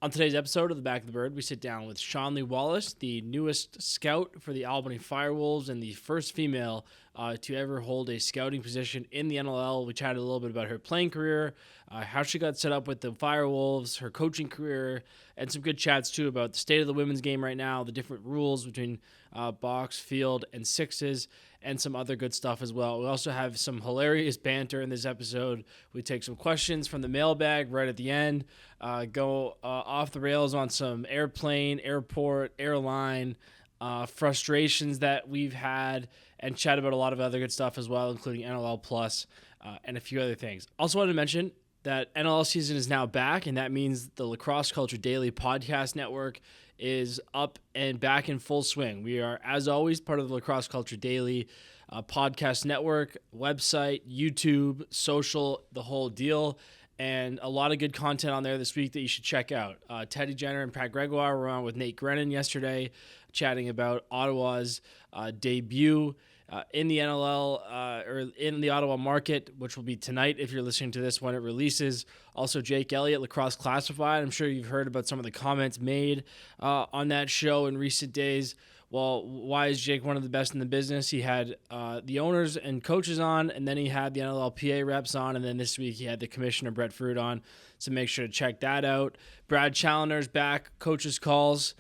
On today's episode of The Back of the Bird, we sit down with Shonly Wallace, the newest scout for the Albany Firewolves and the first female to ever hold a scouting position in the NLL. We chatted a little bit about her playing career, how she got set up with the Firewolves, her coaching career, and some good chats too about the state of the women's game right now, the different rules between box, field, and sixes, and some other good stuff as well. We also have some hilarious banter in this episode. We take some questions from the mailbag right at the end, go off the rails on some airplane, airport, airline frustrations that we've had, and chat about a lot of other good stuff as well, including NLL Plus and a few other things. Also wanted to mention that NLL season is now back, and that means the Lacrosse Culture Daily podcast network is up and back in full swing. We are, as always, part of the Lacrosse Culture Daily podcast network, website, YouTube, social, the whole deal, and a lot of good content on there this week that you should check out. Teddy Jenner and Pat Gregoire were on with Nate Grennan yesterday, chatting about Ottawa's debut in the NLL or in the Ottawa market, which will be tonight if you're listening to this when it releases. Also, Jake Elliott, Lacrosse Classified. I'm sure you've heard about some of the comments made on that show in recent days. Well, why is Jake one of the best in the business? He had the owners and coaches on, and then he had the NLLPA reps on, and then this week he had the commissioner, Brett Fruit, on. So make sure to check that out. Brad Challoner's back. Coach's Calls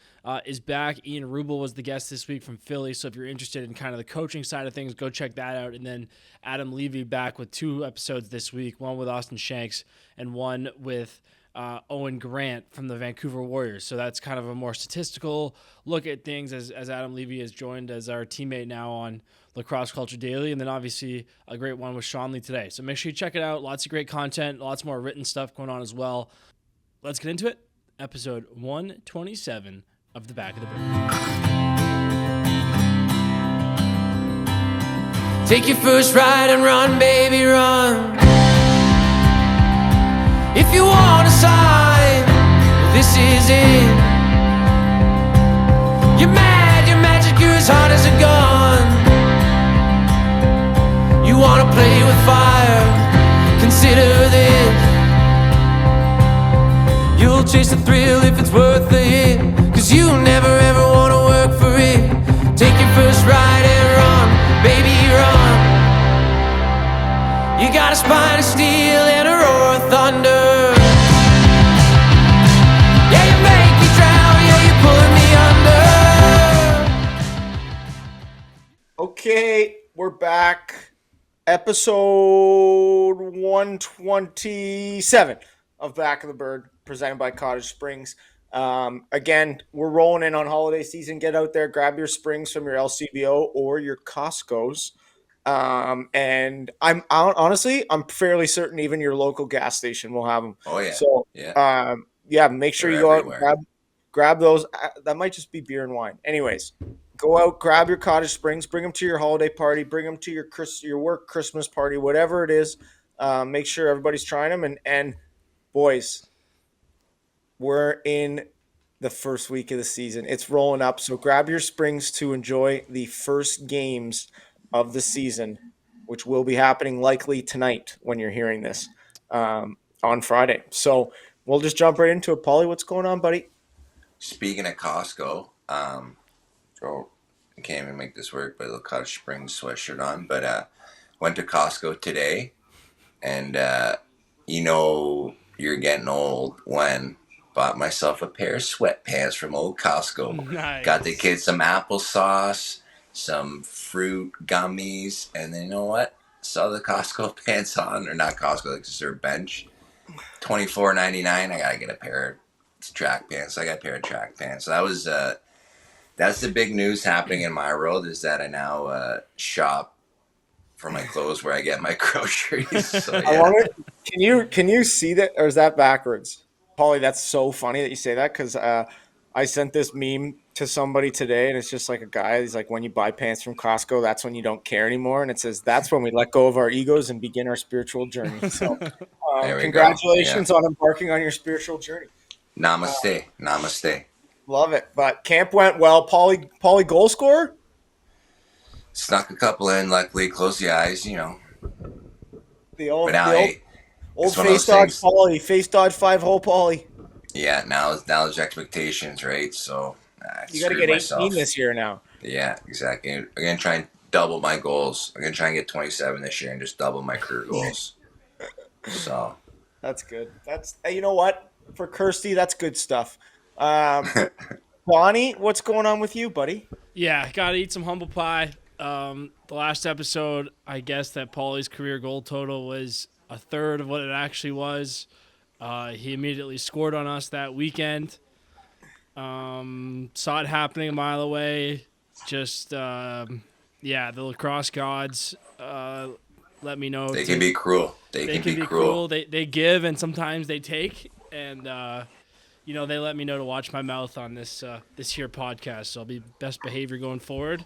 is back. Ian Rubel was the guest this week from Philly. So if you're interested in kind of the coaching side of things, go check that out. And then Adam Levy back with 2 episodes this week, one with Austin Shanks and one with Owen Grant from the Vancouver Warriors. So that's kind of a more statistical look at things as Adam Levy has joined as our teammate now on Lacrosse Culture Daily. And then obviously a great one with Shonly today. So make sure you check it out. Lots of great content, lots more written stuff going on as well. Let's get into it. Episode 127 of The Back of the Bird. Take your first ride and run, baby, run. If you want a sign, this is it. You're mad, you're magic, you're as hot as a gun. You wanna play with fire, consider this. You'll chase the thrill if it's worth the hit, 'cause you never ever wanna work for it. Take your first ride and run, baby, run. You got a spine of steel and a roar of thunder. Yeah, you make me drown, yeah, you're pulling me under. Okay, we're back. Episode 127 of Back of the Bird, presented by Cottage Springs. Again, we're rolling in on holiday season. Get out there, grab your springs from your LCBO or your Costco's. And I'm fairly certain even your local gas station will have them. Oh yeah. So make sure They're you go everywhere. out and grab those. That might just be beer and wine. Anyways, go out, grab your Cottage Springs, bring them to your holiday party, bring them to your work Christmas party, whatever it is. Make sure everybody's trying them. And boys, we're in the first week of the season. It's rolling up. So grab your springs to enjoy the first games of the season, which will be happening likely tonight when you're hearing this on Friday. So we'll just jump right into it. Pauly, what's going on, buddy? Speaking of Costco, I can't even make this work, but a Cottage Springs sweatshirt on. But went to Costco today, and you're getting old when bought myself a pair of sweatpants from old Costco. Nice. Got the kids some applesauce, some fruit gummies, and then you know what? Saw the Costco pants on, or not Costco, like just their bench. $24.99. I gotta get a pair of track pants. I got a pair of track pants. So that was that's the big news happening in my world, is that I now shop for my clothes where I get my groceries. So, yeah. I wonder, can you see that, or is that backwards? Pauly, that's so funny that you say that, because I sent this meme to somebody today, and it's just like a guy. He's like, when you buy pants from Costco, that's when you don't care anymore. And it says, that's when we let go of our egos and begin our spiritual journey. So congratulations on embarking on your spiritual journey. Namaste. Namaste. Love it. But camp went well. Pauly Goalscorer? Snuck a couple in, luckily. Close the eyes, The old But now, face dodge Pauly. Face dodge 5-hole Pauly. Yeah, now there's expectations, right? So I You got to screwed get 18 myself. this year now. Yeah, exactly. I'm gonna try and double my goals. I'm gonna try and get 27 this year and just double my career goals. So That's good. That's hey, you know what? For Kirsty, that's good stuff. Um, Bonnie, what's going on with you, buddy? Yeah, gotta eat some humble pie. The last episode, I guess that Pauly's career goal total was a third of what it actually was. He immediately scored on us that weekend. Saw it happening a mile away. Just yeah, the lacrosse gods let me know they can be cruel. They they can can be be cruel. cruel. They give and sometimes they take, and they let me know to watch my mouth on this here podcast. So I'll be best behavior going forward.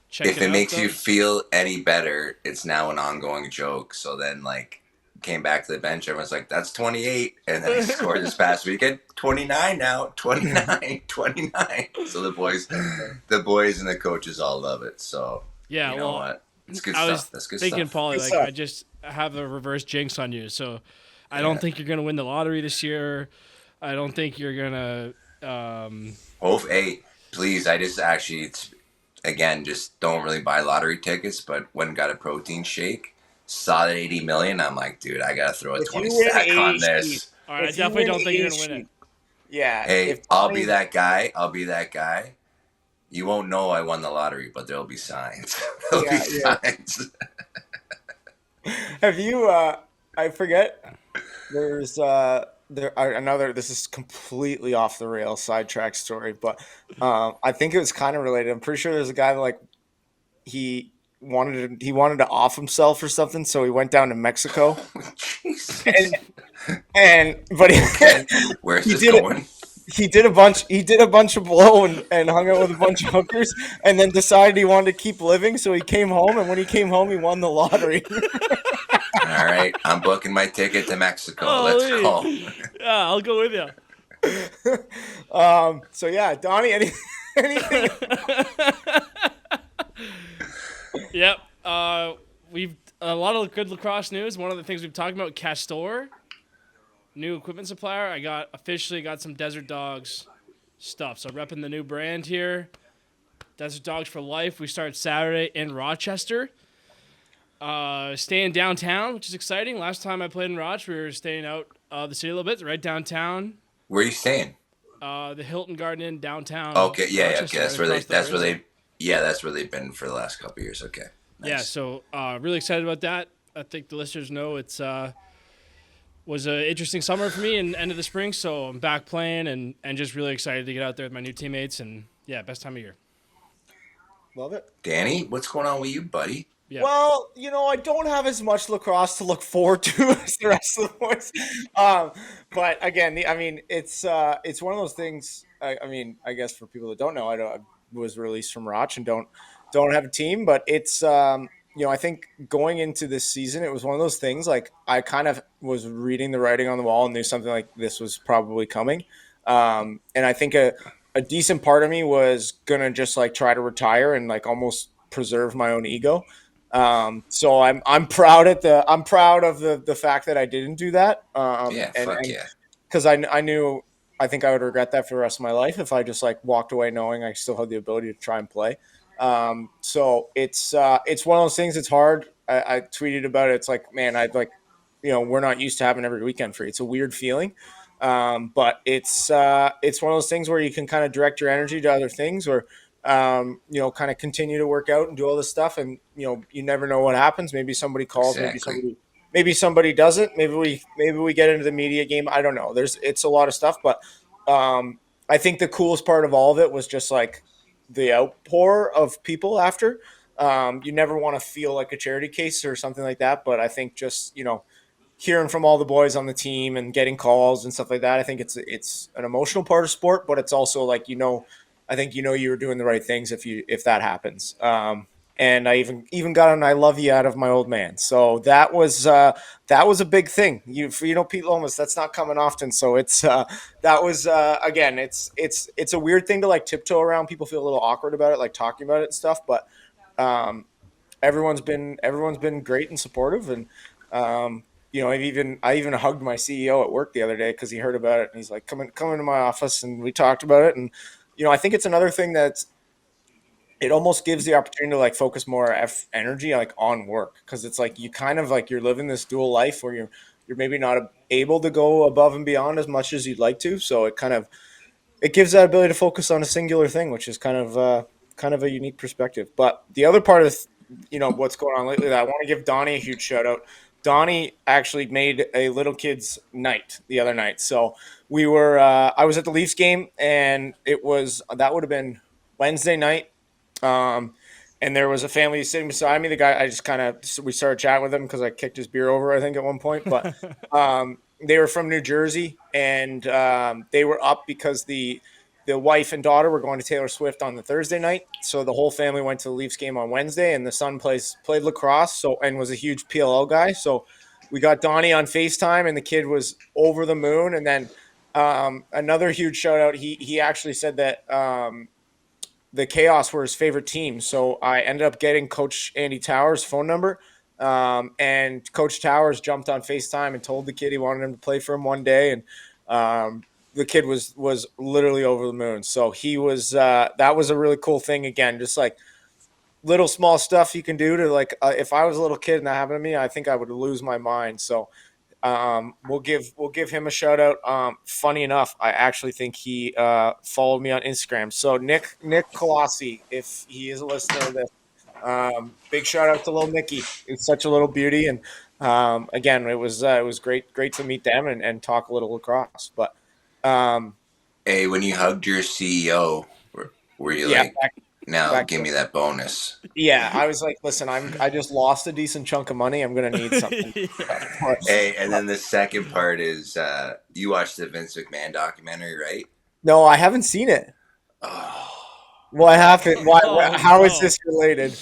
Check If it it out makes though. you feel any better, it's now an ongoing joke. So then, like, came back to the bench. Everyone's like, "That's 28," and then I scored this past weekend. 29 now. 29, 29. So the boys and the coaches all love it. So Yeah, you know well, what? It's good I stuff. was That's good thinking, stuff. Pauly, Good like stuff. I just have a reverse jinx on you. So I don't Yeah. think you're gonna win the lottery this year. I don't think you're gonna. Hey, please. I just actually, again, just don't really buy lottery tickets. But when got a protein shake, saw that 80 million. I'm like, dude, I gotta throw a If 20 you win stack on 80 sheet, this. All right, I if you definitely win don't think you're 80 gonna win it. sheet, yeah. If Hey, I'll be Bonnie, that guy. I'll be that guy. You won't know I won the lottery, but there'll be signs. There'll be yeah, yeah. signs. Have you? I forget. There's another. This is completely off the rail sidetrack story, but I think it was kind of related. I'm pretty sure there's a guy that like he wanted to off himself or something, so he went down to Mexico Jesus. and but Okay. Where's he this did it. going? He did a bunch of blow and hung out with a bunch of hookers, and then decided he wanted to keep living. So he came home, and when he came home, he won the lottery. All right, I'm booking my ticket to Mexico. Let's Holy. go. Yeah, I'll go with you. So yeah, Donnie, anything? Yep. We've a lot of good lacrosse news. One of the things we've talked about, Castor, new equipment supplier. I officially got some Desert Dogs stuff. So repping the new brand here. Desert Dogs for life. We start Saturday in Rochester. Staying downtown, which is exciting. Last time I played in Roch, we were staying out the city a little bit, right downtown. Where are you staying? The Hilton Garden Inn downtown. Okay, yeah, Rochester, okay. That's right where they. across the That's where bridge. they. Yeah, that's where they've been for the last couple of years. Okay. Nice. Yeah, so really excited about that. I think the listeners know it's was an interesting summer for me and end of the spring, so I'm back playing and just really excited to get out there with my new teammates and yeah, best time of year. Love it. Danny, what's going on with you, buddy? Yeah. Well, I don't have as much lacrosse to look forward to as the rest of the boys. But again, it's one of those things. I guess for people that don't know, I was released from Roch and don't have a team, but it's I think going into this season, it was one of those things. Like I kind of was reading the writing on the wall and knew something like this was probably coming. And I think a decent part of me was gonna just like try to retire and like almost preserve my own ego. So I'm proud of the fact that I didn't do that. Yeah, And fuck yeah. because I knew I think I would regret that for the rest of my life if I just like walked away knowing I still had the ability to try and play. So it's one of those things. It's hard. I tweeted about it. It's like, man, I'd like, we're not used to having every weekend free. It's a weird feeling. But it's one of those things where you can kind of direct your energy to other things or, kind of continue to work out and do all this stuff. And, you never know what happens. Maybe somebody calls, Exactly. maybe somebody doesn't, maybe we get into the media game. I don't know. It's a lot of stuff, but, I think the coolest part of all of it was just like the outpour of people after. You never want to feel like a charity case or something like that. But I think just, hearing from all the boys on the team and getting calls and stuff like that, I think it's an emotional part of sport, but it's also like, I think, you were doing the right things if that happens. And I even got an "I love you" out of my old man, so that was a big thing. Pete Lomas, that's not coming often, so it's that was again, it's a weird thing to like tiptoe around. People feel a little awkward about it, like talking about it and stuff, but everyone's been great and supportive, and I even hugged my CEO at work the other day because he heard about it and he's like, come into my office, and we talked about it. And I think it's another thing that it almost gives the opportunity to like focus more energy like on work, because it's like you kind of like you're living this dual life where you're maybe not able to go above and beyond as much as you'd like to. So it gives that ability to focus on a singular thing, which is kind of a unique perspective. But the other part of what's going on lately, that I want to give Donnie a huge shout out. Donnie actually made a little kids night the other night. So we were I was at the Leafs game, and that would have been Wednesday night. um, and there was a family sitting beside me. The guy, I just kind of, we started chatting with him because I kicked his beer over, I think, at one point. But they were from New Jersey, and they were up because the wife and daughter were going to Taylor Swift on the Thursday night. So the whole family went to the Leafs game on Wednesday, and the son played lacrosse, and was a huge PLL guy. So we got Donnie on FaceTime, and the kid was over the moon. And then another huge shout out. He actually said that the Chaos were his favorite team. So I ended up getting Coach Andy Towers' phone number. And Coach Towers jumped on FaceTime and told the kid he wanted him to play for him one day. And the kid was literally over the moon. So he was that was a really cool thing. Again, just like little small stuff you can do to like if I was a little kid and that happened to me, I think I would lose my mind. So we'll give him a shout out. Funny enough, I actually think he followed me on Instagram. So Nick Colossi, if he is a listener of this, big shout out to little Nicky. It's such a little beauty, and again, it was great to meet them and talk a little lacrosse. But Hey, when you hugged your CEO, were you yeah, like, now back give me that bonus? yeah, I was like, listen, I just lost a decent chunk of money. I'm gonna need something. Hey, and then the second part is you watched the Vince McMahon documentary, right? No, I haven't seen it. Oh, What happened? Why? Oh, How is no. this related?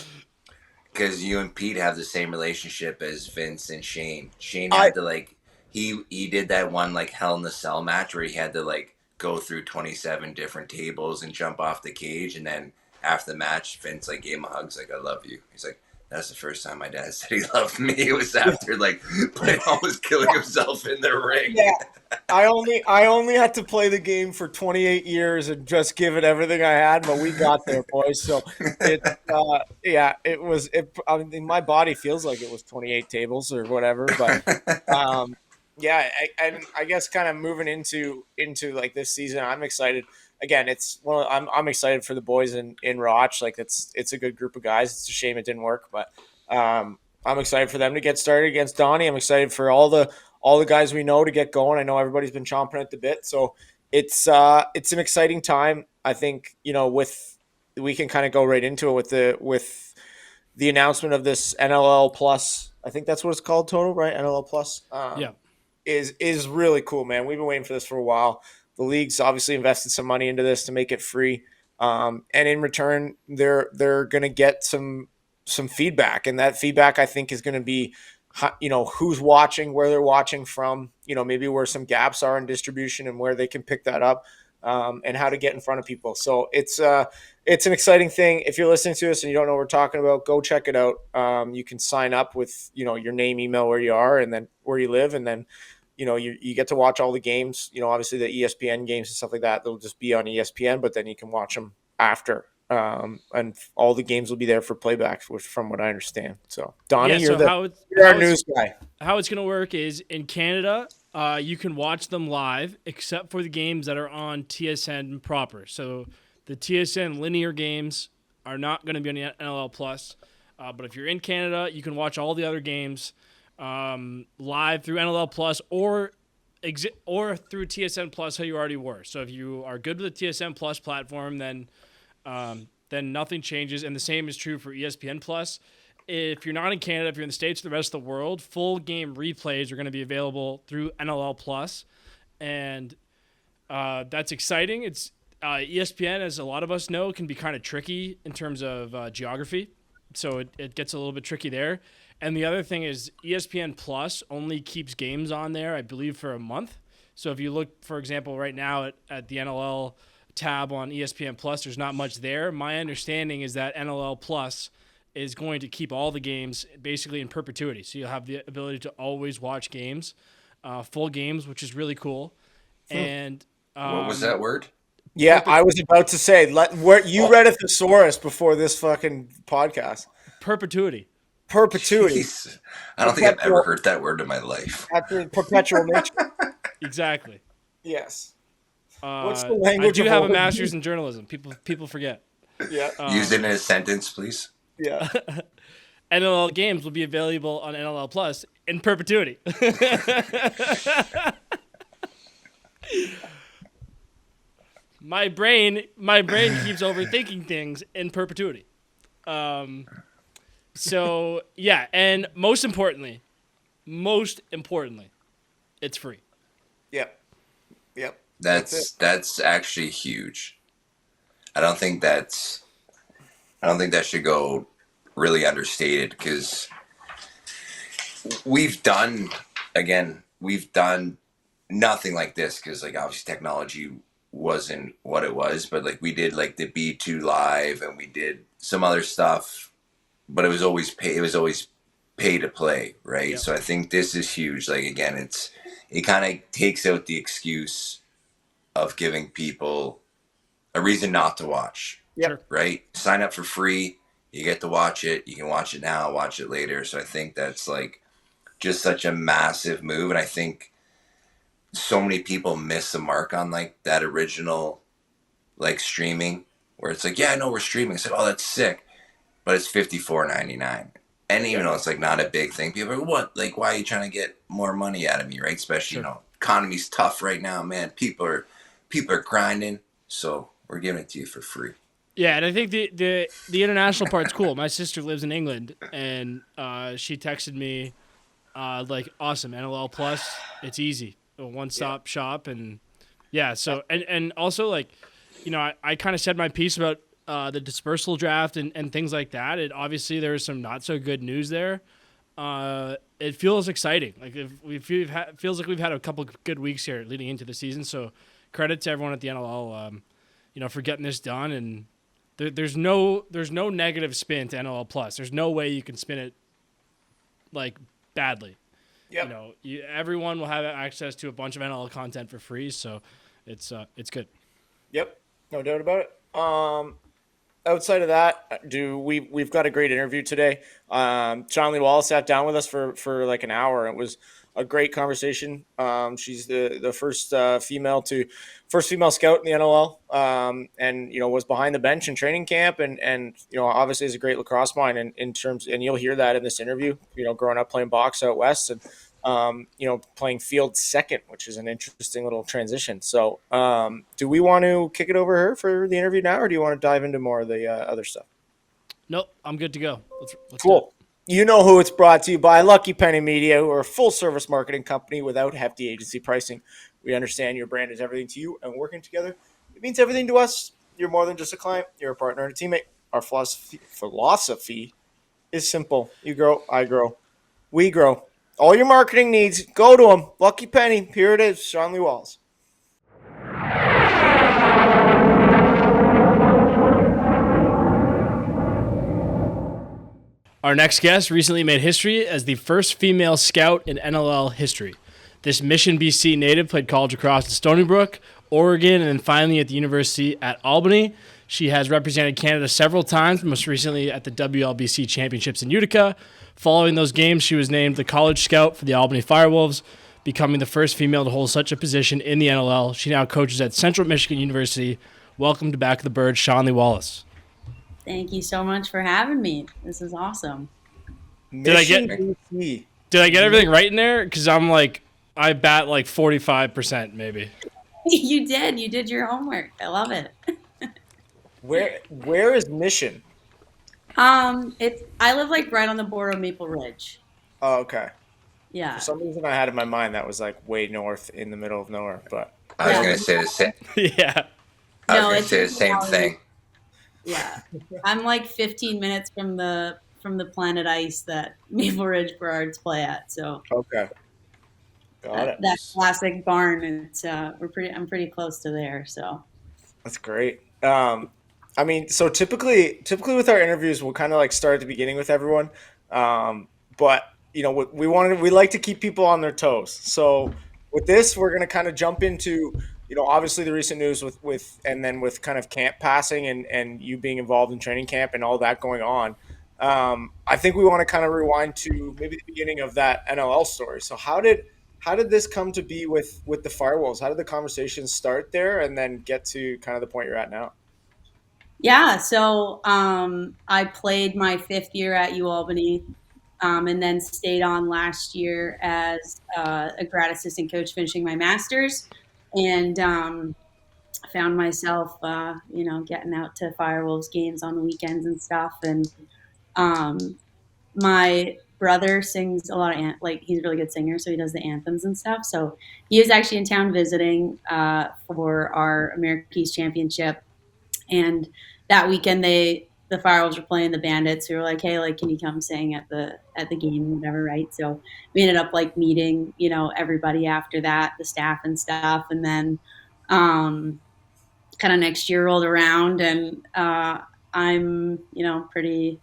because you and Pete have the same relationship as Vince and Shane. Shane I had to like he did that one like Hell in the Cell match where he had to like go through 27 different tables and jump off the cage, and then after the match, Vince like gave him a hug. He's like, "I love you." He's like, "That's the first time my dad said he loved me." It was after like almost killing himself in the ring. Yeah, I only had to play the game for 28 years and just give it everything I had, but we got there, boys. So it yeah, it was it. I mean, my body feels like it was 28 tables or whatever, but um, yeah, and I guess kind of moving into like this season, I'm excited. Again, I'm excited for the boys in Roch. Like it's a good group of guys. It's a shame it didn't work, but I'm excited for them to get started against Donnie. I'm excited for all the guys we know to get going. I know everybody's been chomping at the bit, so it's an exciting time. I think with we can kind of go right into it with the announcement of this NLL Plus. I think that's what it's called, total, right? NLL Plus. Yeah. Is really cool, man. We've been waiting for this for a while. The league's obviously invested some money into this to make it free, and in return, they're going to get some feedback, and that feedback I think is going to be, who's watching, where they're watching from, maybe where some gaps are in distribution and where they can pick that up, and how to get in front of people. So it's an exciting thing. If you're listening to us and you don't know what we're talking about, go check it out. You can sign up with your name, email, where you are, and then where you live, and then you get to watch all the games. Obviously the ESPN games and stuff like that. They'll just be on ESPN, but then you can watch them after. And all the games will be there for playback, from what I understand. So, Donnie, Yeah, so you're our news guy. how it's going to work is in Canada, you can watch them live except for the games that are on TSN proper. So the TSN linear games are not going to be on the NLL Plus. But if you're in Canada, you can watch all the other games live through NLL Plus or through TSN Plus, how you already were. So if you are good with the TSN Plus platform, then nothing changes. And the same is true for ESPN Plus. If you're not in Canada, if you're in the States or the rest of the world, full game replays are going to be available through NLL Plus. And that's exciting. It's ESPN, as a lot of us know, can be kind of tricky in terms of geography. So it gets a little bit tricky there. And the other thing is ESPN Plus only keeps games on there, I believe, for a month. So if you look, for example, right now at the NLL tab on ESPN Plus, there's not much there. My understanding is that NLL Plus is going to keep all the games basically in perpetuity. So you'll have the ability to always watch games, full games, which is really cool. And What was that word? Yeah, I was about to say, where you read a thesaurus before this fucking podcast. Perpetuity. Perpetuity. Jeez. I don't think I've ever heard that word in my life. After perpetual nature. Exactly. Yes. What's the language? I do have a master's in journalism. People forget. Yeah. Use it in a sentence, please. Yeah. NLL games will be available on NLL Plus in perpetuity. My brain keeps overthinking things in perpetuity. So yeah, and most importantly, it's free. Yep. That's actually huge. I don't think that should go really understated, because we've done nothing like this, because like obviously technology wasn't what it was, but like we did like the B2 live and we did some other stuff, but it was always pay to play, right? Yep. So I think this is huge. Like again, it kind of takes out the excuse of giving people a reason not to watch. Yep. Right? Sign up for free. You get to watch it. You can watch it now, watch it later. So I think that's like just such a massive move. And I think so many people miss the mark on like that original like streaming, where it's like, yeah, I know we're streaming. It's like, oh, that's sick. But it's $54.99. And even though it's like not a big thing, people are like, what? Like, why are you trying to get more money out of me, right? Especially, Sure. you know, economy's tough right now, man. People are grinding. So we're giving it to you for free. Yeah, and I think the international part's cool. My sister lives in England, and she texted me like, awesome, NLL Plus, it's easy, a one-stop shop, and yeah. So and also like, you know, I kind of said my piece about the dispersal draft and things like that. And obviously there was some not so good news there. It feels exciting. Like feels like we've had a couple good weeks here leading into the season. So credit to everyone at the NLL, you know, for getting this done. And there's no negative spin to NLL Plus. There's no way you can spin it like badly. Yep. You know, everyone will have access to a bunch of NLL content for free. So it's good. Yep. No doubt about it. Outside of that, we've got a great interview today. Shonly Wallace sat down with us for like an hour. It was a great conversation. She's the first female scout in the NLL, and you know, was behind the bench in training camp, and you know, obviously is a great lacrosse mind in terms, and you'll hear that in this interview. You know, growing up playing box out west, and you know, playing field second, which is an interesting little transition. So, do we want to kick it over her for the interview now, or do you want to dive into more of the other stuff? Nope, I'm good to go. Let's Cool. You know who it's brought to you by. Lucky Penny Media, who are a full-service marketing company without hefty agency pricing. We understand your brand is everything to you, and working together, it means everything to us. You're more than just a client. You're a partner and a teammate. Our philosophy is simple. You grow, I grow, we grow. All your marketing needs, go to them. Lucky Penny. Here it is, Shonly Wallace. Our next guest recently made history as the first female scout in NLL history. This Mission, BC native played college lacrosse at Stony Brook, Oregon, and then finally at the University at Albany. She has represented Canada several times, most recently at the WLBC Championships in Utica. Following those games, she was named the college scout for the Albany Firewolves, becoming the first female to hold such a position in the NLL. She now coaches at Central Michigan University. Welcome to Back of the Bird, Shonly Wallace. Thank you so much for having me. This is awesome. Did I get everything right in there? Because I bat like 45% maybe. You did your homework. I love it. Where is Mission? I live like right on the border of Maple Ridge. Oh, okay. Yeah. For some reason, I had in my mind that was like way north in the middle of nowhere, but I was going to say the same. Yeah. I was going to say the same thing. Yeah. I'm like 15 minutes from the Planet Ice that Maple Ridge Burrards play at. So okay. Got it. That classic barn, and I'm pretty close to there. So that's great. I mean, so typically with our interviews, we'll kind of like start at the beginning with everyone, but we like to keep people on their toes. So with this, we're gonna kind of jump into obviously the recent news with and then with kind of camp passing and you being involved in training camp and all that going on. I think we want to kind of rewind to maybe the beginning of that NLL story. So how did this come to be with the Firewolves? How did the conversation start there and then get to kind of the point you're at now? Yeah, so I played my fifth year at UAlbany, and then stayed on last year as a grad assistant coach, finishing my master's, and found myself, getting out to Firewolves games on the weekends and stuff. And um, my brother sings a lot of like he's a really good singer, so he does the anthems and stuff. So he was actually in town visiting for our America's Championship, and that weekend the Firewolves were playing the Bandits, who were like, "Hey, like, can you come sing at the game, or whatever?" Right. So we ended up like meeting, everybody after that, the staff and stuff, and then um, kind of next year rolled around, and I'm pretty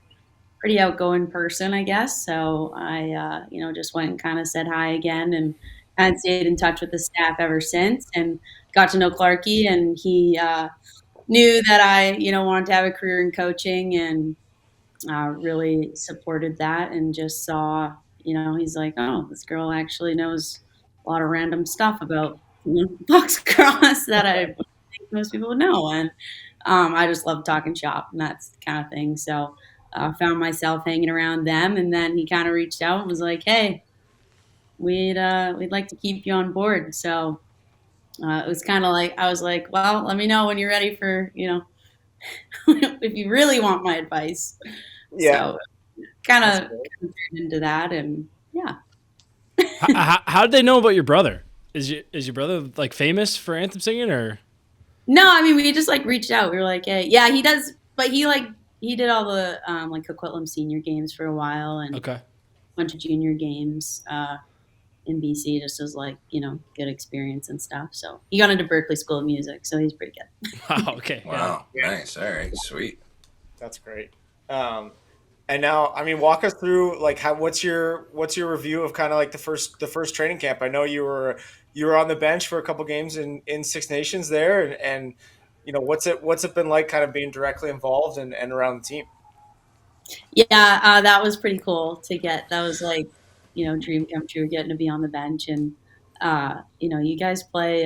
outgoing person, I guess. So I just went and kind of said hi again, and stayed in touch with the staff ever since, and got to know Clarky, and he knew that I, wanted to have a career in coaching, and really supported that, and just saw, he's like, oh, this girl actually knows a lot of random stuff about box cross that I think most people would know. And I just love talking shop and that's the kind of thing. So found myself hanging around them, and then he kind of reached out and was like, hey, we'd like to keep you on board. So it was kind of like, I was like, well, let me know when you're ready for, if you really want my advice. Yeah, So kind that's of great. turned into that, and yeah. How did they know about your brother? Is your brother like famous for anthem singing or? No, I mean, we just like reached out. We were like, hey, yeah, he does, but he did all the like Coquitlam senior games for a while, and a Okay. bunch of junior games in BC, just as like good experience and stuff. So he got into Berkeley School of Music, so he's pretty good. Wow. Okay. Yeah. Wow, nice. All right, sweet. That's great. Um, and now, I mean, walk us through like what's your review of kind of like the first training camp? I know you were on the bench for a couple games in Six Nations there, and what's it been like kind of being directly involved and around the team? Yeah, that was pretty cool to get. That was like, dream come true, getting to be on the bench, and you guys play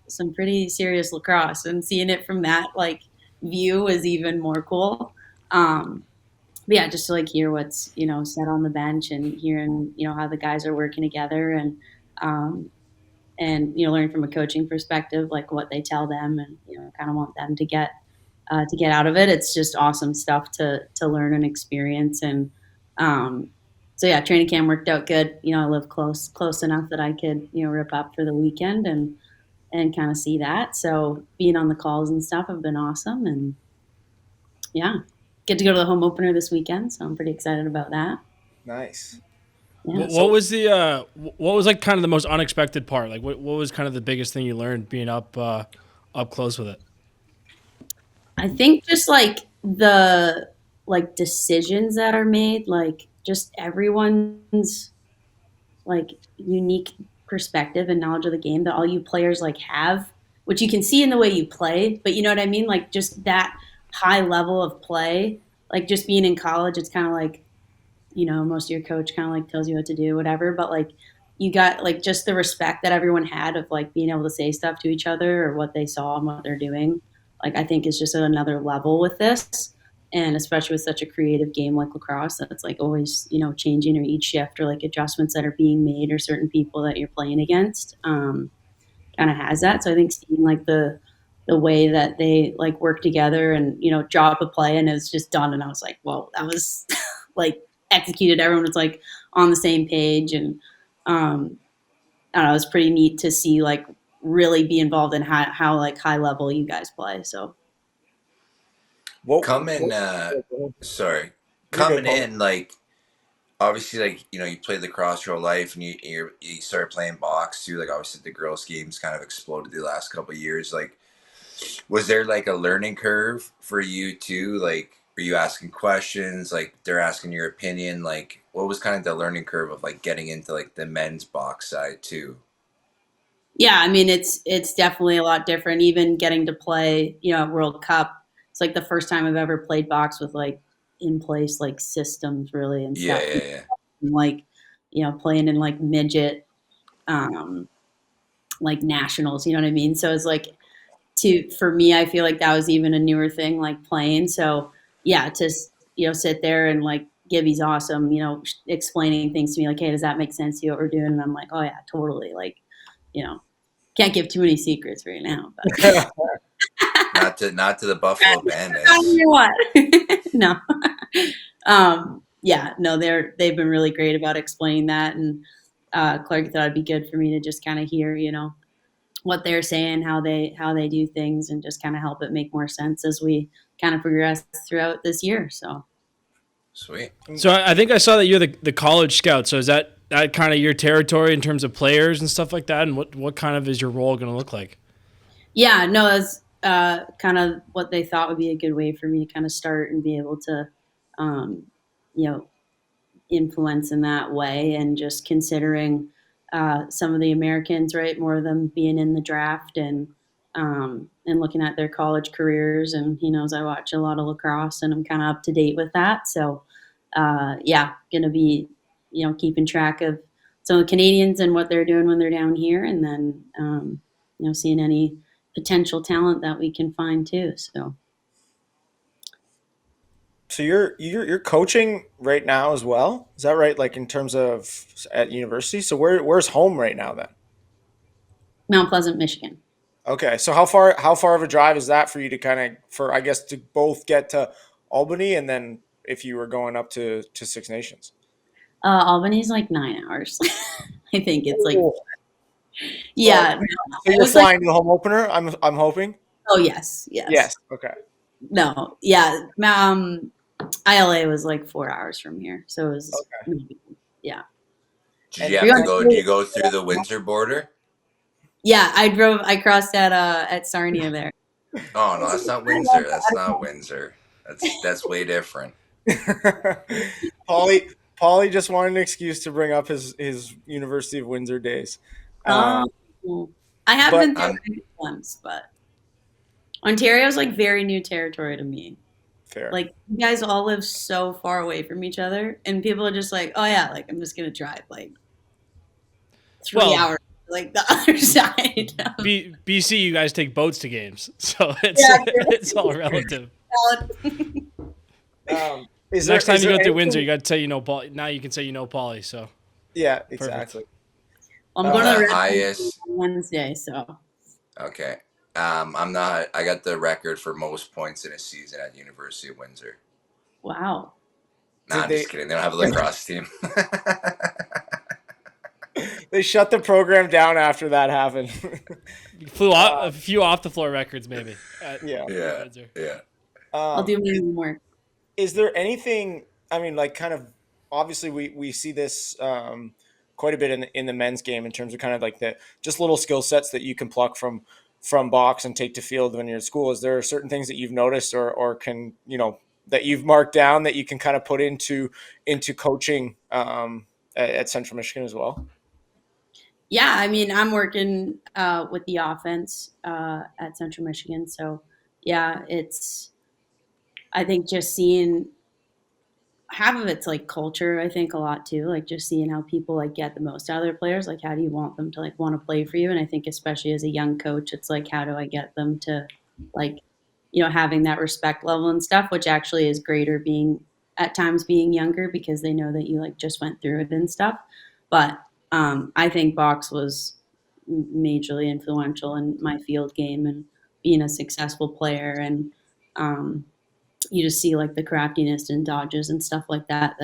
some pretty serious lacrosse, and seeing it from that like view is even more cool. But yeah, just to like hear what's said on the bench, and hearing how the guys are working together, um, and learn from a coaching perspective like what they tell them, and kind of want them to get out of it. It's just awesome stuff to learn and experience. And um, so yeah, training camp worked out good. I live close enough that I could rip up for the weekend, and kind of see that. So being on the calls and stuff have been awesome, and yeah, get to go to the home opener this weekend, so I'm pretty excited about that. Nice. Yeah. What So was what was like kind of the most unexpected part? Like what was kind of the biggest thing you learned being up close with it? I think just like the like decisions that are made, like just everyone's like unique perspective and knowledge of the game that all you players like have, which you can see in the way you play, but you know what I mean? Like just that high level of play, like just being in college, it's kind of like, most of your coach kind of like tells you what to do, whatever, but like you got like just the respect that everyone had of like being able to say stuff to each other or what they saw and what they're doing. Like I think is just at another level with this. And especially with such a creative game like lacrosse, that's like always, changing or each shift or like adjustments that are being made or certain people that you're playing against, kind of has that. So I think seeing like the way that they like work together and drop a play and it's just done, and I was like, well, that was like executed. Everyone was like on the same page, and um, I don't know, it was pretty neat to see like really be involved in how like high level you guys play. So what? Coming, what sorry, you're good, coming Paul. in like obviously like you played lacrosse your whole life and you started playing box too. Like obviously the girls games kind of exploded the last couple of years. Like Was there like a learning curve for you too? Like, were you asking questions? Like, they're asking your opinion? Like, what was kind of the learning curve of like getting into like the men's box side too? Yeah, I mean it's definitely a lot different. Even getting to play, at World Cup, it's like the first time I've ever played box with like in place like systems really and Yeah, stuff. yeah, yeah. Like, playing in like midget, um, like nationals. You know what I mean? So it's like for me, I feel like that was even a newer thing, like playing. So yeah, to sit there and like Gibby's awesome, explaining things to me like, hey, does that make sense to you what we're doing? And I'm like, oh yeah, totally. Like, you know, can't give too many secrets right now, but Not to the Buffalo tell Bandits. me what. No. Yeah, no, they've been really great about explaining that, and Clark thought it'd be good for me to just kind of hear, what they're saying, how they do things, and just kind of help it make more sense as we kind of progress throughout this year. So Sweet. So I think I saw that you're the college scout. So is that kind of your territory in terms of players and stuff like that? And what kind of is your role going to look like? yeah, no, that's kind of what they thought would be a good way for me to kind of start and be able to, um, you know, influence in that way, and just considering some of the Americans, right? More of them being in the draft, and looking at their college careers. And he knows I watch a lot of lacrosse, and I'm kind of up to date with that. So yeah, gonna be keeping track of some of the Canadians and what they're doing when they're down here, and then seeing any potential talent that we can find too. So So you're coaching right now as well? Is that right? Like in terms of at university? So where's home right now then? Mount Pleasant, Michigan. Okay, so how far of a drive is that for you to kind of for I guess to both get to Albany and then if you were going up to Six Nations? Albany's like 9 hours. I think it's like, Oh, so yeah, no, so it you're was like, flying to the home opener? I'm hoping. oh yes, yes. Yes. Okay. No, yeah. ILA was like 4 hours from here, so it was, Okay. yeah. Did And you We have to went, go? Do you go through the Windsor border? yeah. I crossed at Sarnia there. Oh no, that's not Windsor. That's not Windsor. That's way different. Pauly just wanted an excuse to bring up his University of Windsor days. Um, I have But been there once, but Ontario's like very new territory to me. fair. Like you guys all live so far away from each other, and people are just like, oh yeah, like I'm just gonna drive like 3 hours like the other side. BC, you guys take boats to games, so Yeah, it's all relative. Is Next time you go there through Windsor, anything- you got to say Paul. Now you can say Pauly. So Yeah, exactly. I'm going to The the highest. on Wednesday, so Okay. I'm not. I got the record for most points in a season at University of Windsor. wow. Nah, Did I'm just kidding. They don't have a lacrosse team. They shut the program down after that happened. you flew off, a few off the floor records, maybe. Yeah. Yeah. Windsor. Yeah. I'll do my homework. Is there anything? I mean, like, kind of. Obviously, we see this quite a bit in the men's game in terms of kind of like the just little skill sets that you can pluck from box and take to field when you're at school. Is there certain things that you've noticed or can that you've marked down that you can kind of put into coaching at Central Michigan as well? Yeah, I mean, I'm working with the offense at Central Michigan, so yeah, I think just seeing half of it's like culture. I think a lot too, like just seeing how people like get the most out of their players. Like, how do you want them to like want to play for you? And I think especially as a young coach, it's like, how do I get them to like, having that respect level and stuff, which actually is greater being at times being younger because they know that you like just went through it and stuff. But I think box was majorly influential in my field game and being a successful player. And you just see like the craftiness and dodges and stuff like that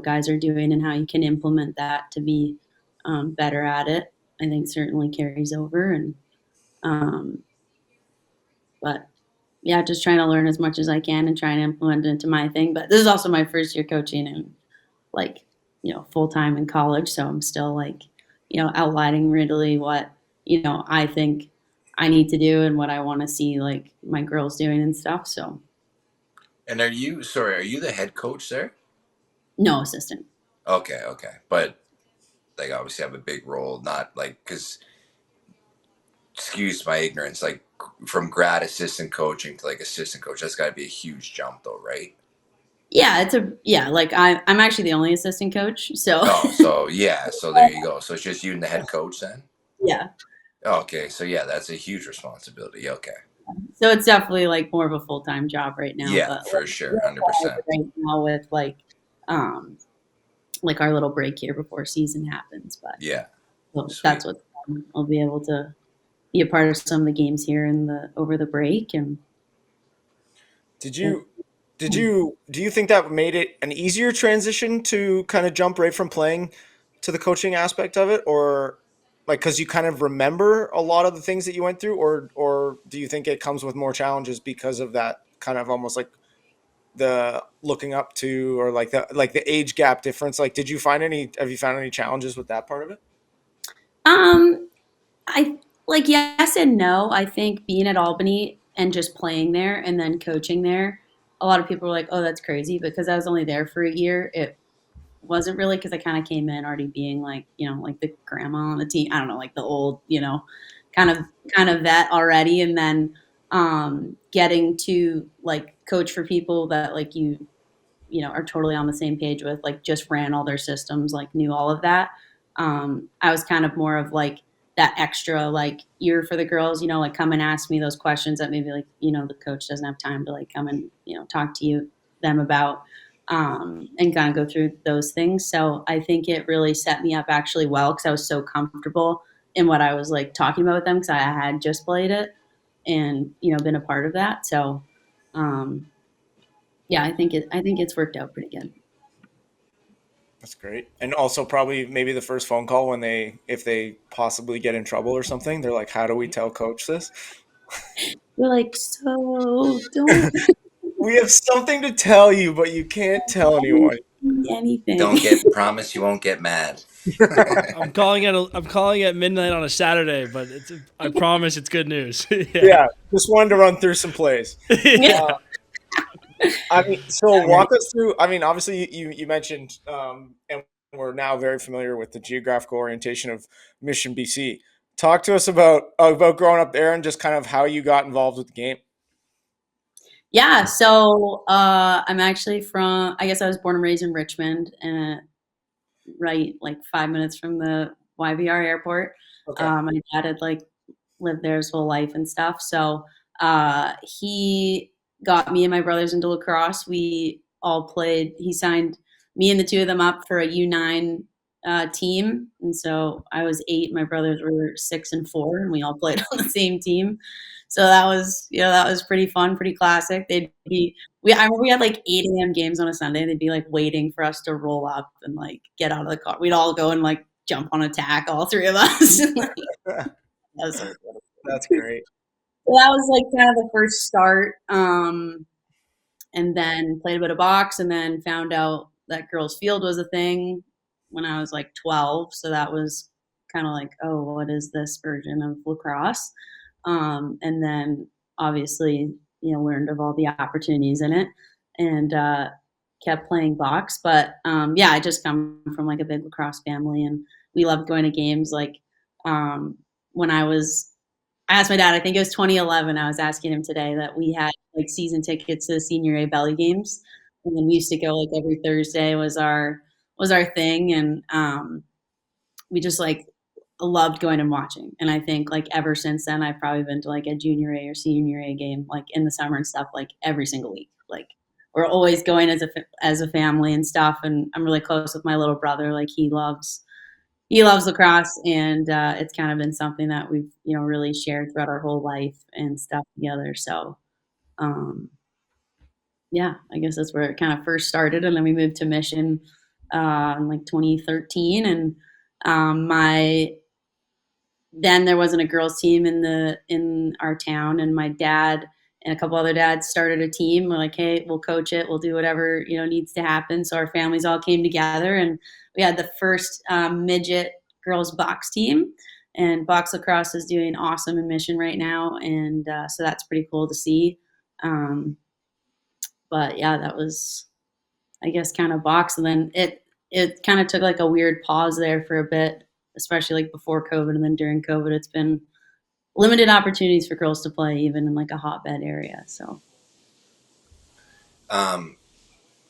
guys are doing, and how you can implement that to be better at it. I think certainly carries over. And but yeah, just trying to learn as much as I can and trying to implement it into my thing. But this is also my first year coaching and like full time in college, so I'm still like outlining really what I think I need to do and what I want to see like my girls doing and stuff. So And are you the head coach there? no assistant. Okay, but like obviously have a big role, not like because excuse my ignorance, like from grad assistant coaching to like assistant coach, that's got to be a huge jump though, right? Yeah, like I'm actually the only assistant coach. So Oh, so yeah, so there you go. So it's just you and the head coach then. yeah. Okay, so yeah, that's a huge responsibility. Okay, So it's definitely like more of a full-time job right now, yeah, but for sure, 100%. right now with um like our little break here before season happens, but Yeah, so sweet. that's what I'll be able to be a part of some of the games here in the over the break and Did you do you think that made it an easier transition to kind of jump right from playing to the coaching aspect of it, or like because you kind of remember a lot of the things that you went through, or do you think it comes with more challenges because of that kind of almost like the looking up to, or like the age gap difference? Like, have you found any challenges with that part of it? um I like yes and no. I think being at Albany and just playing there and then coaching there, a lot of people were like, "Oh, that's crazy," because I was only there for a year. It wasn't really because I kind of came in already being like, like the grandma on the team. I don't know, like the old, kind of kind of vet already, and then getting to like coach for people that like are totally on the same page with, like just ran all their systems, like knew all of that. I was kind of more of like that extra like ear for the girls, like come and ask me those questions that maybe like, the coach doesn't have time to like come and, talk to them about, and kind of go through those things. So I think it really set me up actually well because I was so comfortable in what I was like talking about with them because I had just played it and, been a part of that. So, um, yeah, I think it's worked out pretty good. That's great. And also probably maybe the first phone call when if they possibly get in trouble or something, they're like, "How do we tell coach this?" We're like, so don't We have something to tell you, but you can't tell anyone. say anything. Don't get promise you won't get mad. I'm calling at midnight on a Saturday, but I promise it's good news. Yeah. Yeah, just wanted to run through some plays. Yeah. I mean, so walk us through. I mean, obviously you mentioned, and we're now very familiar with the geographical orientation of Mission, BC. Talk to us about growing up there and just kind of how you got involved with the game. Yeah, so I'm actually from. I guess I was born and raised in Richmond, right, like 5 minutes from the YVR airport. Okay. My dad had like lived there his whole life and stuff. So he got me and my brothers into lacrosse. We all played. He signed me and the two of them up for a U9 team, and so I was 8. My brothers were 6 and 4, and we all played on the same team. So that was pretty fun, pretty classic. They'd be I remember we had like 8 a.m. games on a Sunday. They'd be like waiting for us to roll up and like get out of the car. We'd all go and like jump on attack, all three of us. Like, that was so cool. That's great. So that was like kind of the first start. And then played a bit of box and then found out that girls field was a thing when I was like 12. So that was kind of like, oh, what is this version of lacrosse? And then obviously, learned of all the opportunities in it and kept playing box. But yeah, I just come from like a big lacrosse family and we loved going to games. Like when I asked my dad, I think it was 2011. I was asking him today that we had like season tickets to the senior A belly games. And then we used to go like every Thursday was our thing. And we just like loved going and watching. And I think like ever since then, I've probably been to like a junior A or senior A game, like in the summer and stuff, like every single week. Like we're always going as a family and stuff. And I'm really close with my little brother. Like he loves lacrosse, and it's kind of been something that we've really shared throughout our whole life and stuff together. So yeah, I guess that's where it kind of first started, and then we moved to Mission in like 2013, and my then there wasn't a girls team in our town, and my dad and a couple other dads started a team. We're like, hey, we'll coach it, we'll do whatever needs to happen. So our families all came together, and we had the first midget girls box team, and box lacrosse is doing awesome in Mission right now, and so that's pretty cool to see. But yeah, that was, I guess, kind of box, and then it kind of took like a weird pause there for a bit, especially like before COVID, and then during COVID, it's been limited opportunities for girls to play, even in like a hotbed area. So Um,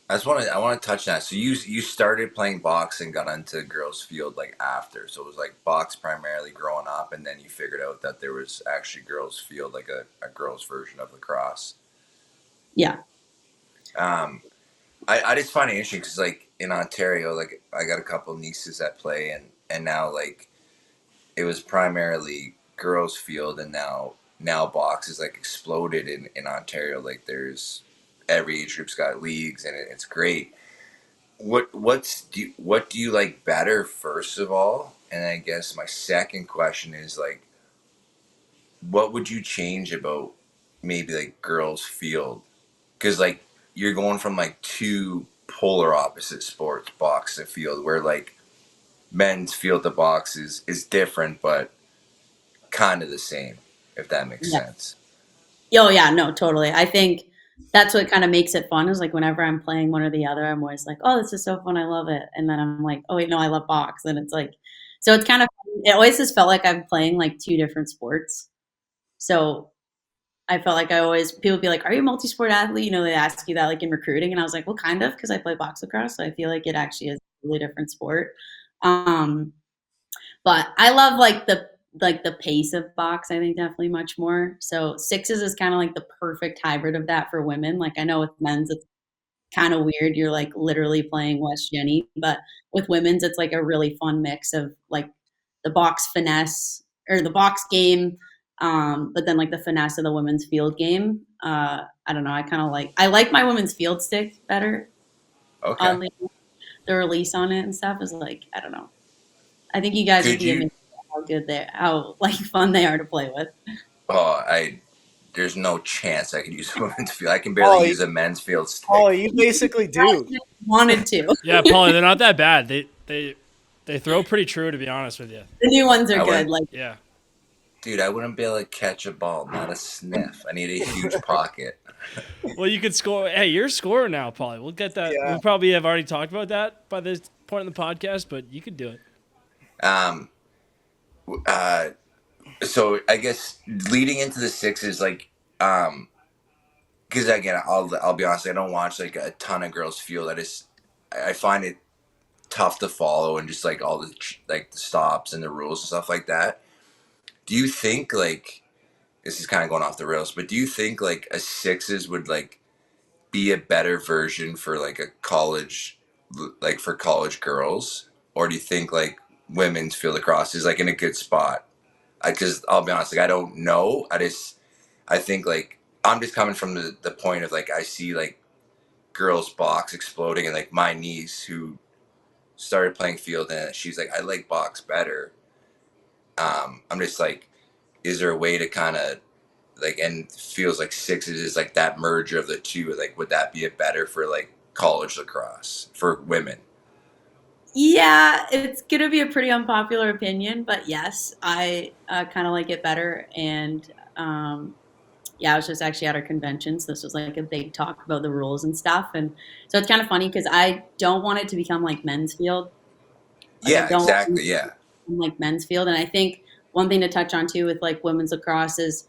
I want to touch on that. So you started playing box and got into girls field like after. So it was like box primarily growing up, and then you figured out that there was actually girls field, like a girls version of lacrosse. yeah, Um, I just find it interesting because like in Ontario, like I got a couple nieces that play, and now like it was primarily girls field, and now box is like exploded in Ontario. Like there's every age group's got leagues, and it's great. What do you like better, first of all? And I guess my second question is like, what would you change about maybe like girls field? Because like you're going from like two polar opposite sports, box to field, where like men's field to box is different, but kind of the same, if that makes yeah. sense. Oh yeah, no, totally. I think that's what kind of makes it fun is like whenever I'm playing one or the other, I'm always like, oh, this is so fun. I love it. And then I'm like, oh wait, no, I love box. And it's like, so it's kind of, it always just felt like I'm playing like two different sports. So I felt like people be like, are you a multi-sport athlete? You know, they ask you that like in recruiting. And I was like, well, kind of, because I play box lacrosse. So I feel like it actually is a really different sport. Um, but I love like the pace of box, I think definitely much more. So sixes is kind of like the perfect hybrid of that for women. Like I know with men's it's kind of weird. You're like literally playing West Jenny, but with women's it's like a really fun mix of like the box finesse or the box game, but then like the finesse of the women's field game. I don't know. I like my women's field stick better. Okay. Oddly, the release on it and stuff is like, I don't know. I think you guys would Could be you? amazed at how like fun they are to play with. Oh, I. There's no chance I could use a women's field. I can barely Oh, use a men's field Oh, stick. you basically do. Wanted to. Yeah, Paulie, they're not that bad. They throw pretty true, to be honest with you. The new ones are I good. wouldn't, Like Yeah. dude. I wouldn't be able to catch a ball, not a sniff. I need a huge pocket. Well, you could score. Hey, you're a scorer now, Paulie. We'll get that. Yeah. We probably have already talked about that by this point in the podcast, but you could do it. Um. Uh. So I guess leading into the sixes, like, because again, I'll be honest, I don't watch like a ton of girls field. I find it tough to follow, and just like all the like the stops and the rules and stuff like that. Do you think like this is kind of going off the rails, but do you think like a sixes would like be a better version for like a college, like for college girls, or do you think like women's field lacrosse is like in a good spot? Because I'll be honest, like I don't know. I think like I'm just coming from the point of like I see like girls box exploding, and like my niece who started playing field, and she's like, I like box better. I'm just like, is there a way to kind of like, and feels like sixes is like that merger of the two, like would that be a better for like college lacrosse for women? yeah, it's gonna be a pretty unpopular opinion, but yes, I kind of like it better. And yeah, I was just actually at our convention, so this was like a big talk about the rules and stuff. And so it's kind of funny because I don't want it to become like men's field. Like I Yeah, don't want it exactly. to Yeah. become like men's field. And I think one thing to touch on too with like women's lacrosse is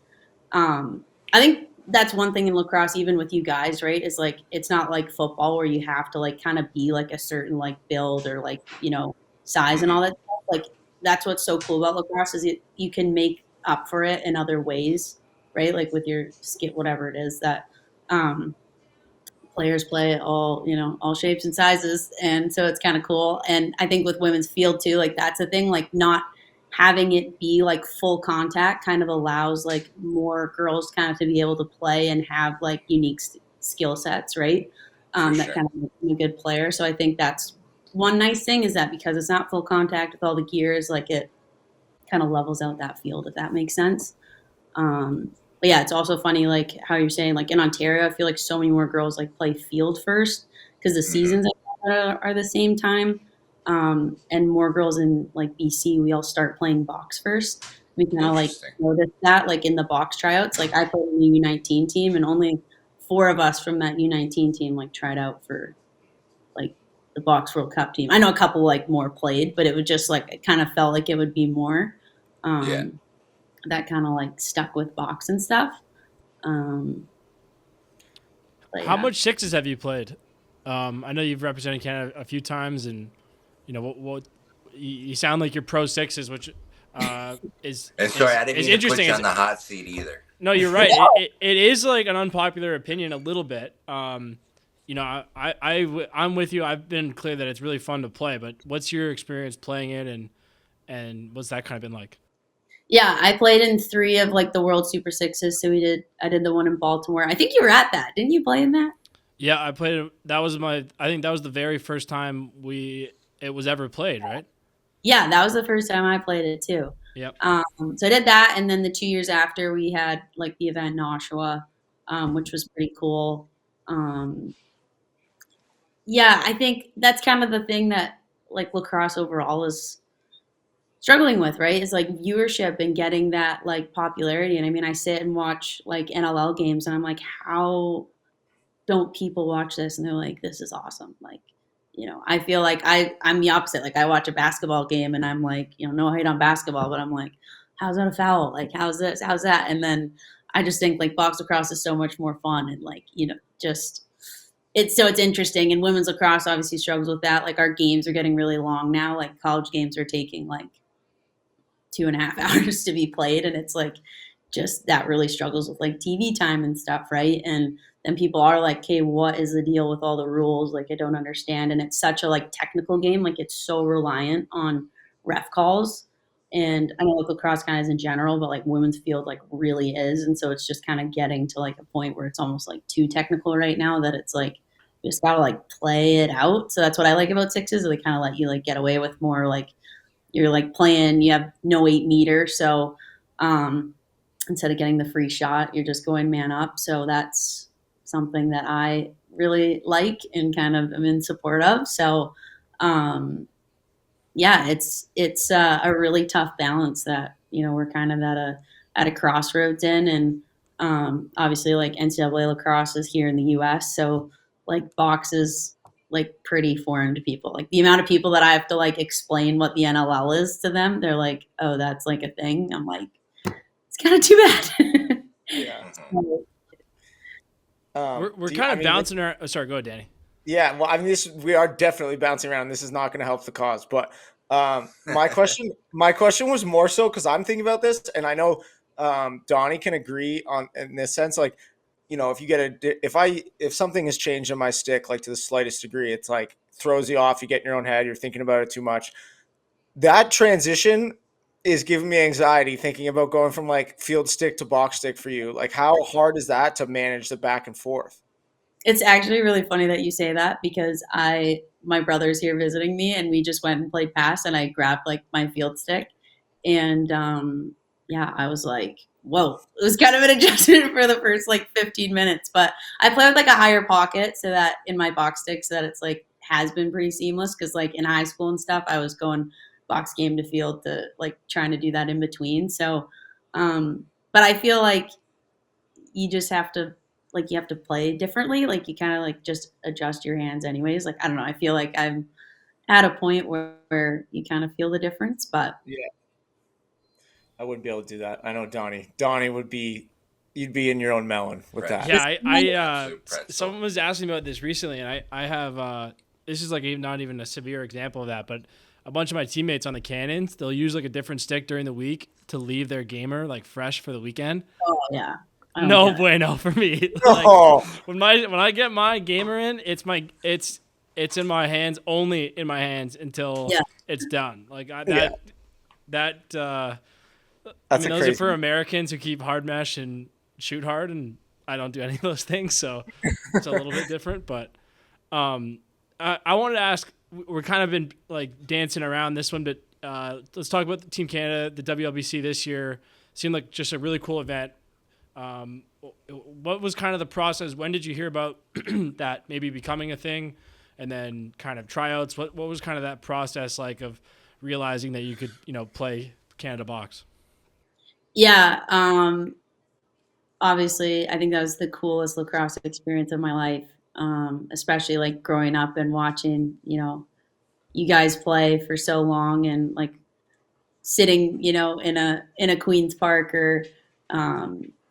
I think that's one thing in lacrosse, even with you guys, right? Is like it's not like football where you have to like kind of be like a certain like build or like, you know, size and Hmm. all that stuff. Like that's what's so cool about lacrosse is you can make up for it in other ways, right? Like with your skit, whatever it is that um players play all, you know, all shapes and sizes, and so it's kind of cool. And I think with women's field too, like that's a thing, like not having it be like full contact kind of allows like more girls kind of to be able to play and have like unique skill sets, right? For That sure. kind of makes them a good player. So I think that's one nice thing is that because it's not full contact with all the gears, like it kind of levels out that field, if that makes sense. But yeah, it's also funny, like how you're saying, like in Ontario, I feel like so many more girls like play field first because the Hmm. seasons are the same time. And more girls in like BC, we all start playing box first. We kind of like Interesting. noticed that like in the box tryouts. Like I played in the U19 team, and only 4 of us from that U19 team like tried out for like the box World Cup team. I know a couple like more played, but it was just like it kind of felt like it would be more. Yeah. That kind of like stuck with box and stuff. But How yeah. much sixes have you played? I know you've represented Canada a few times, and you know what you sound like you're pro sixes, which is And sorry, I didn't is mean to put interesting. you on the hot seat either. No, you're right. It is like an unpopular opinion a little bit. You know, I'm with you. I've been clear that it's really fun to play, but what's your experience playing it, and what's that kind of been like? Yeah, I played in 3 of like the World Super Sixes. So I did the one in Baltimore. I think you were at that. Didn't you play in that? Yeah, I played. I think that was the very first time it was ever played, right? Yeah, that was the first time I played it too. Yep. So I did that, and then the 2 years after, we had like the event in Oshawa, which was pretty cool. Yeah, I think that's kind of the thing that like lacrosse overall is struggling with, right? Is like viewership and getting that like popularity. And I mean, I sit and watch like NLL games, and I'm like, how don't people watch this? And they're like, this is awesome. Like, I feel like I'm the opposite. Like I watch a basketball game and I'm like, no hate on basketball, but I'm like, how's that a foul? Like, how's this? How's that? And then I just think like box lacrosse is so much more fun, and like, just it's interesting. And women's lacrosse obviously struggles with that. Like our games are getting really long now. Like college games are taking like 2.5 hours to be played, and it's like just that really struggles with like TV time and stuff, right? And then people are like, okay, what is the deal with all the rules? Like I don't understand. And it's such a like technical game, like it's so reliant on ref calls. And I know like lacrosse kind of is in general, but like women's field like really is. And so it's just kind of getting to like a point where it's almost like too technical right now, that it's like you just gotta like play it out. So that's what I like about sixes. They kind of let you like get away with more like you're like playing, you have no 8 meter. So instead of getting the free shot, you're just going man up. So that's something that I really like and kind of am in support of. So yeah, it's a really tough balance that, we're kind of at a crossroads in. And obviously like NCAA lacrosse is here in the US. So like box is like pretty foreign to people. Like the amount of people that I have to like explain what the NLL is to them, they're like, oh, that's like a thing. I'm like, it's kind of too bad. Yeah. We're kind of bouncing around. Oh, sorry, go ahead, Danny. Yeah, well, I mean, we are definitely bouncing around. This is not going to help the cause. But my question was more so because I'm thinking about this, and I know Donnie can agree on in this sense. Like, if you get if something has changed in my stick, like to the slightest degree, it's like throws you off. You get in your own head. You're thinking about it too much. That transition is giving me anxiety thinking about going from like field stick to box stick for you. Like, how hard is that to manage the back and forth? It's actually really funny that you say that, because my brother's here visiting me, and we just went and played pass, and I grabbed like my field stick, and yeah, I was like, whoa, it was kind of an adjustment for the first like 15 minutes, but I play with like a higher pocket so that in my box stick, so that it's like has been pretty seamless. Cause like in high school and stuff, I was going box game to field to like trying to do that in between. So, but I feel like you just have to you have to play differently. Like you kind of like just adjust your hands anyways. Like, I don't know. I feel like I'm at a point where you kind of feel the difference, but Yeah, I wouldn't be able to do that. I know Donnie would be, you'd be in your own melon with Right. that. Yeah, Absolute pretzel. someone was asking me about this recently, and I have this is like not even a severe example of that, but a bunch of my teammates on the Cannons, they'll use like a different stick during the week to leave their gamer like fresh for the weekend. oh yeah. No bueno for me. Oh. When I get my gamer in, it's in my hands, only in my hands until it's done. Like I mean, those are for Americans who keep hard mesh and shoot hard, and I don't do any of those things, so it's a little bit different. But I wanted to ask. We're kind of been like dancing around this one, but let's talk about Team Canada, the WLBC this year. Seemed like just a really cool event. What was kind of the process? When did you hear about that maybe becoming a thing? and then kind of tryouts. What was kind of that process like of realizing that you could, play Canada Box? Yeah. Obviously, I think that was the coolest lacrosse experience of my life. Especially like growing up and watching, you guys play for so long, and like sitting, in a Queens Park or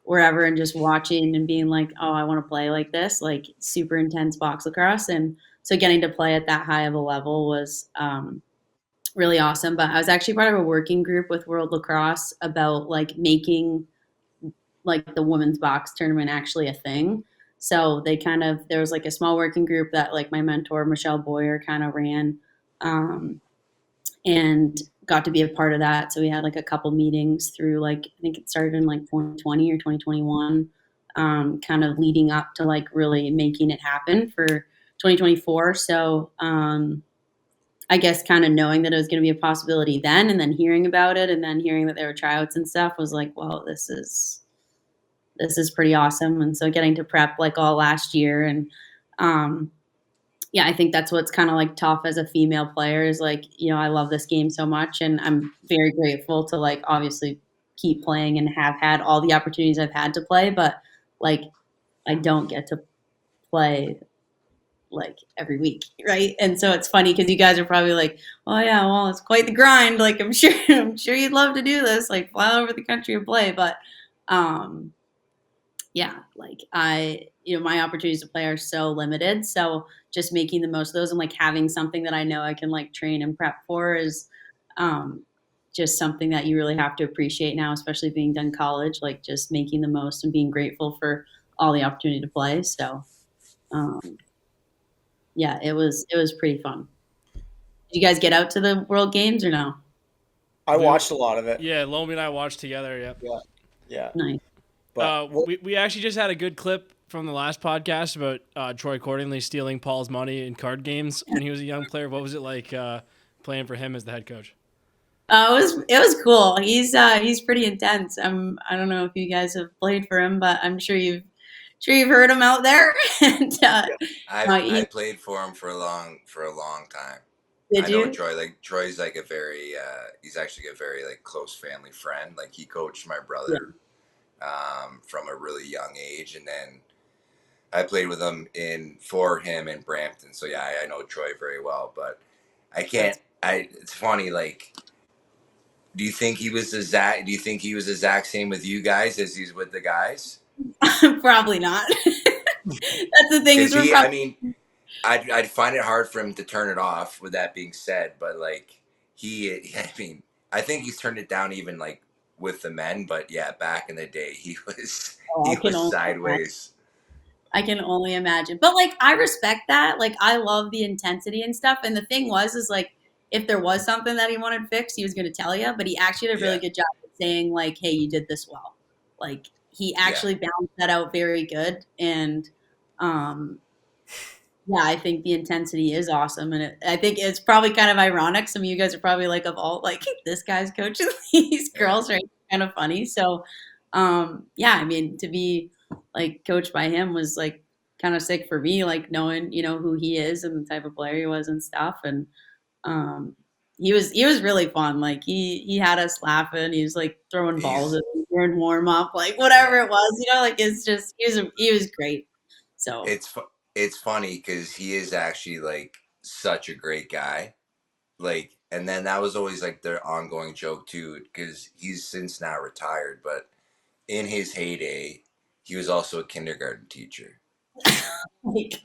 wherever, and just watching and being like, oh, I want to play like this, like super intense box lacrosse. And so getting to play at that high of a level was really awesome. But I was actually part of a working group with World Lacrosse about like making like the women's box tournament actually a thing. So there was like a small working group that like my mentor, Michelle Boyer, kind of ran. Um, and got to be a part of that. So we had like a couple meetings through like, I think it started in like 2020 or 2021, kind of leading up to like really making it happen for 2024. So I guess kind of knowing that it was going to be a possibility then, and then hearing about it, and then hearing that there were tryouts and stuff, was like, well, this is pretty awesome. And so getting to prep like all last year, and yeah, I think that's what's kind of like tough as a female player is like, I love this game so much, and I'm very grateful to like obviously keep playing and have had all the opportunities I've had to play, but like I don't get to play like every week, right? And so it's funny because you guys are probably like, oh yeah, well, it's quite the grind. Like I'm sure you'd love to do this, like fly over the country and play, but um yeah, like my opportunities to play are so limited. So just making the most of those, and like having something that I know I can like train and prep for is um, just something that you really have to appreciate now, especially being done college, like just making the most and being grateful for all the opportunity to play. So um, yeah, it was pretty fun. Did you guys get out to the World Games or no? I watched a lot of it. Yeah, Lomi and I watched together. Yep. Yeah, yeah. Nice. But we actually just had a good clip from the last podcast about Troy Cordingley stealing Paul's money in card games when he was a young player. What was it like playing for him as the head coach? It was cool. He's pretty intense. I don't know if you guys have played for him, but I'm sure you've heard him out there. And I played for him for a long time. did I know you? Troy. Like Troy's like a very he's actually a very like close family friend. Like he coached my brother from a really young age, and then I played with him for him in Brampton. So yeah, I know Troy very well. But I can't. It's funny. Like, do you think he was Do you think he was the exact same with you guys as he's with the guys? Probably not. That's the thing. Because I mean, I'd find it hard for him to turn it off. With that being said, but like I mean, I think he's turned it down even like with the men. But yeah, back in the day, he was sideways. I can only imagine. But like I respect that. Like I love the intensity and stuff. And the thing is like if there was something that he wanted fixed, he was going to tell you. But he actually did a really good job of saying like, "Hey, you did this well." Like he actually balanced that out very good. And yeah, I think the intensity is awesome, and I think it's probably kind of ironic. Some of you guys are probably like, of all, like this guy's coaching these girls, right? Kind of funny. So, yeah, I mean, to be like coached by him was like kind of sick for me, like knowing who he is and the type of player he was and stuff. And um, he was really fun. Like he had us laughing. He was like throwing balls at me during warm up, like whatever it was, like it's just he was great. So it's funny because he is actually like such a great guy. Like, and then that was always like their ongoing joke too, because he's since now retired, but in his heyday, he was also a kindergarten teacher. Like,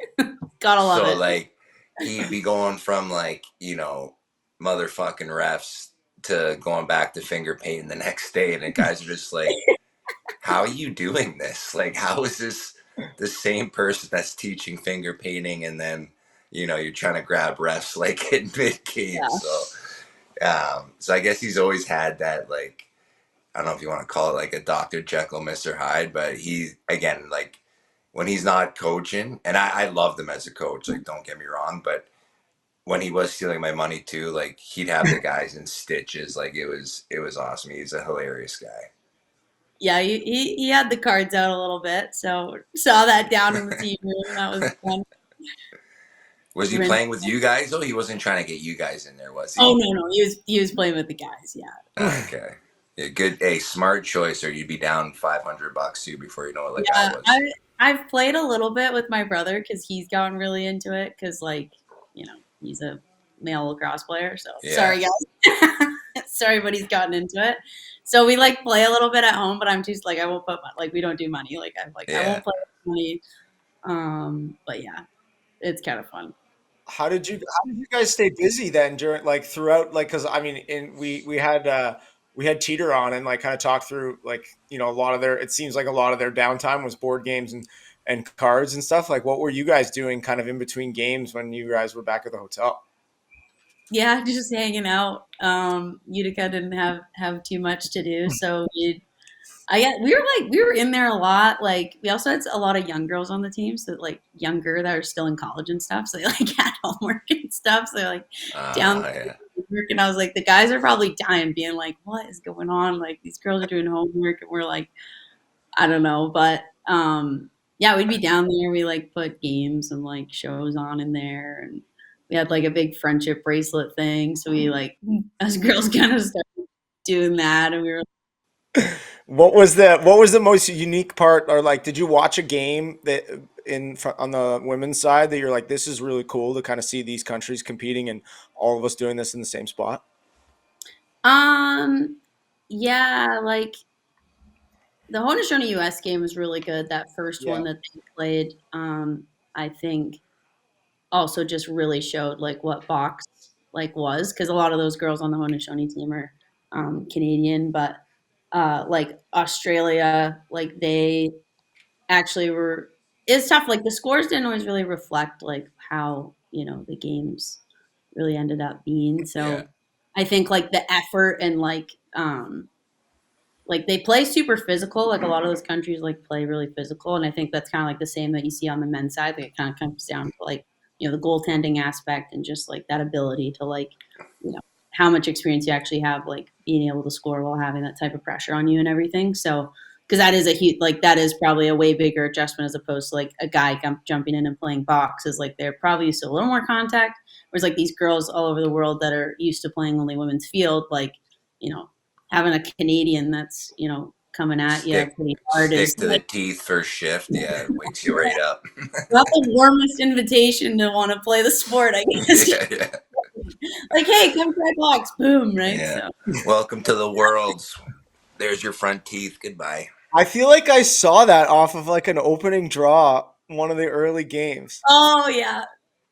gotta love it. So like he'd be going from like, motherfucking refs to going back to finger painting the next day, and the guys are just like, how are you doing this? Like, how is this the same person that's teaching finger painting, and then you're trying to grab refs like in mid game? So I guess he's always had that, like, I don't know if you want to call it like a Dr. Jekyll, Mr. Hyde, but he, again, like when he's not coaching, and I loved him as a coach, like don't get me wrong, but when he was stealing my money too, like he'd have the guys in stitches. Like it was awesome. He's a hilarious guy. Yeah, he had the cards out a little bit, so saw that down in the team room. That was fun. Was he playing with you guys? Oh, he wasn't trying to get you guys in there, was Oh he? no, he was playing with the guys. Yeah. Okay. Yeah, good. A smart choice, or you'd be down $500 too before you know what the guy Yeah, was. I've played a little bit with my brother because he's gotten really into it because like he's a male lacrosse player. So Yeah. sorry guys, sorry, but he's gotten into it. So we like play a little bit at home, but I'm just like I won't put like we don't do money. Like I Yeah. won't play with money. But yeah, it's kind of fun. How did you guys stay busy then during like throughout like because I mean we had Teeter on and like kind of talked through like a lot of their it seems like a lot of their downtime was board games and cards and stuff like what were you guys doing kind of in between games when you guys were back at the hotel? Yeah, just hanging out. Utica didn't have too much to do, so we were in there a lot. Like we also had a lot of young girls on the team, so like younger that are still in college and stuff. So they like had homework and stuff. So like down Yeah. homework, and I was like, the guys are probably dying, being like, "What is going on?" Like these girls are doing homework, and we're like, I don't know, but yeah, we'd be down there. We like put games and like shows on in there, and we had like a big friendship bracelet thing. So we like us girls kind of started doing that, and we were What was the most unique part or like did you watch a game that on the women's side that you're like this is really cool to kind of see these countries competing and all of us doing this in the same spot? um yeah, like the Haudenosaunee US game was really good. That first Yeah. one that they played, I think also just really showed like what box like was because a lot of those girls on the Haudenosaunee team are Canadian, but like Australia, like they actually were. It's tough. Like the scores didn't always really reflect like how the games really ended up being. Yeah. So I think like the effort and like they play super physical. Like a lot of those countries like play really physical, and I think that's kind of like the same that you see on the men's side. Like it kind of comes down to like the goaltending aspect and just like that ability to like how much experience you actually have like being able to score while having that type of pressure on you and everything. So because that is a huge like that is probably a way bigger adjustment as opposed to like a guy jumping in and playing box is like they're probably used to a little more contact. Whereas like these girls all over the world that are used to playing only women's field, like you know having a Canadian that's coming at you Stick pretty hard is stick to the like teeth first shift. Yeah, it wakes you right up. not the warmest invitation to want to play the sport, I guess. Yeah, yeah, Like, hey, come try box, boom, right? yeah. So Welcome to the worlds. There's your front teeth. Goodbye. I feel like I saw that off of like an opening draw one of the early games. oh yeah,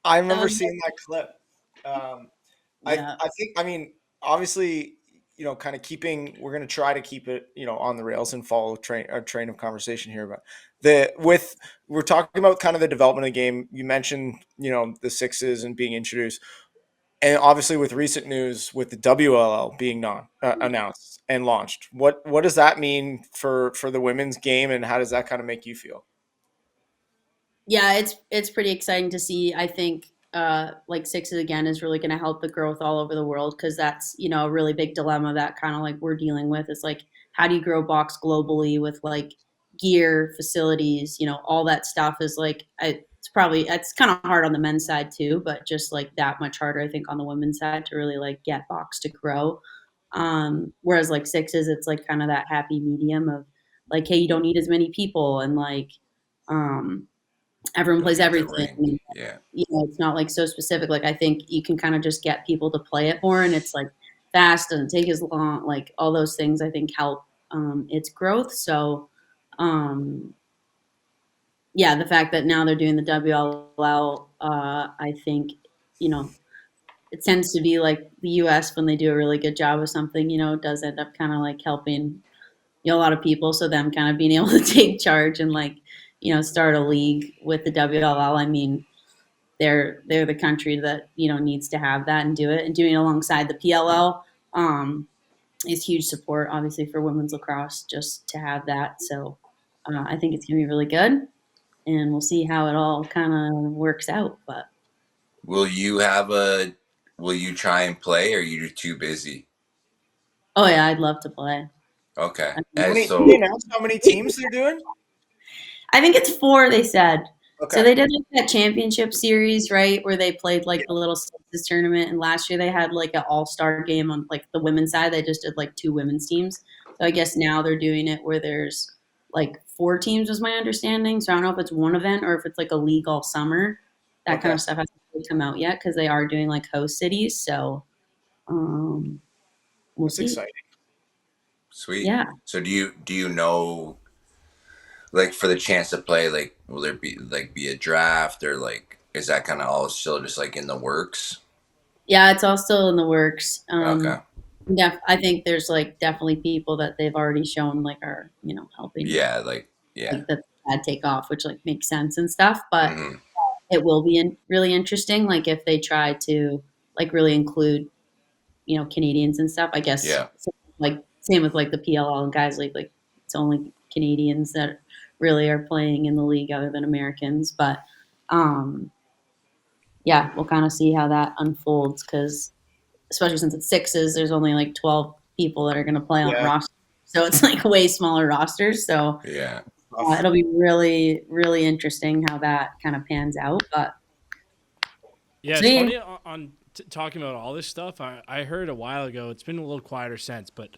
I that remember was seeing that clip. Um, yeah. I think I mean obviously kind of we're going to try to keep it on the rails and follow a train of conversation here, but we're talking about kind of the development of the game. You mentioned the sixes and being introduced, and obviously with recent news with the WLL being announced and launched. What does that mean for the women's game, and how does that kind of make you feel? Yeah, it's pretty exciting to see. I think like sixes again is really going to help the growth all over the world because that's a really big dilemma that kind of like we're dealing with. It's like how do you grow box globally with like gear, facilities, all that stuff is like it's kind of hard on the men's side too, but just like that much harder I think on the women's side to really like get box to grow. Whereas like sixes, it's like kind of that happy medium of like, hey, you don't need as many people and like um everyone Don't plays need the everything. rink. Yeah. It's not like so specific. Like I think you can kind of just get people to play it more, and it's like fast, doesn't take as long. Like all those things, I think help its growth. So, um, yeah, the fact that now they're doing the WLL, I think it tends to be like the U.S. when they do a really good job of something. It does end up kind of like helping a lot of people. So them kind of being able to take charge and like start a league with the WLL. I mean, they're the country that needs to have that and do it, and doing it alongside the PLL is huge support obviously for women's lacrosse just to have that. So I think it's gonna be really good, and we'll see how it all kind of works out. But Will you have a? Will you try and play, or are you too busy? oh yeah, I'd love to play. Okay. I, How And many? Did they so announce how many teams they're doing? I think it's 4 they said. So Okay. they did like that championship series, right, where they played like the little sixes tournament, and last year they had like an all-star game on like the women's side. They just did like 2 women's teams. So I guess now they're doing it where there's like 4 teams was my understanding. So I don't know if it's one event or if it's like a league all summer. That kind Okay. of stuff hasn't really come out yet because they are doing like host cities. So we'll That's see. exciting. Sweet. Yeah. So do you know, like, for the chance to play, like, will there be a draft, or like is that kind of all still just like in the works? Yeah, it's all still in the works. Okay. Yeah, I think there's like definitely people that they've already shown like are, helping Yeah, like, yeah. like the ad take off, which like makes sense and stuff. But Hmm. it will be really interesting, like if they try to like really include, Canadians and stuff. I guess Yeah. like same with like the PLL and guys like it's only Canadians that really are playing in the league other than Americans. But um, yeah, we'll kind of see how that unfolds because especially since it's sixes, there's only like 12 people that are going to play on a Yeah. roster. So it's like way smaller rosters. So Yeah. it'll be really, really interesting how that kind of pans out. But Yeah, it's see, funny on talking about all this stuff. I heard a while ago. It's been a little quieter since, but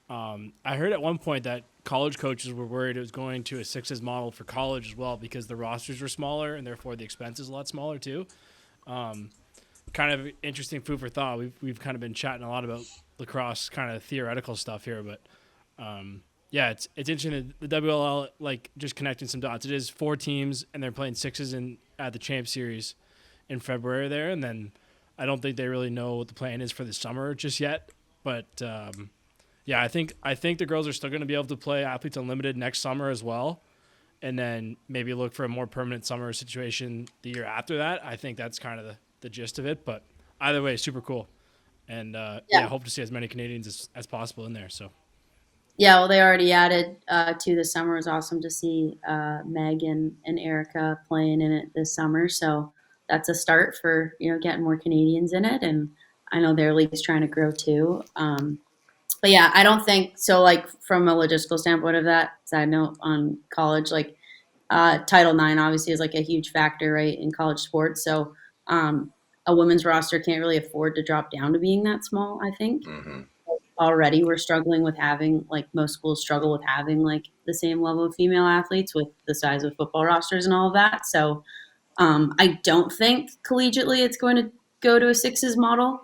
I heard at one point that college coaches were worried it was going to a sixes model for college as well because the rosters were smaller and therefore the expenses a lot smaller too. Kind of interesting food for thought. We've kind of been chatting a lot about lacrosse kind of theoretical stuff here, but yeah, it's interesting that the WLL like just connecting some dots. It is 4 teams and they're playing sixes in at the Champ Series in February there, and then I don't think they really know what the plan is for the summer just yet. But yeah, I think the girls are still going to be able to play Athletes Unlimited next summer as well, and then maybe look for a more permanent summer situation the year after that. I think that's kind of the gist of it. But either way, super cool, and yeah, hope to see as many Canadians as possible in there. So. yeah, well, they already added 2 this summer. It was awesome to see Meg and Erica playing in it this summer. So that's a start for getting more Canadians in it, and I know their league's trying to grow too. But yeah, I don't think so. Like from a logistical standpoint of that, side note on college, like Title IX obviously is like a huge factor, right, in college sports. So a women's roster can't really afford to drop down to being that small. I think Hmm. already we're struggling with having like most schools struggle with having like the same level of female athletes with the size of football rosters and all of that. So I don't think collegiately it's going to go to a sixes model.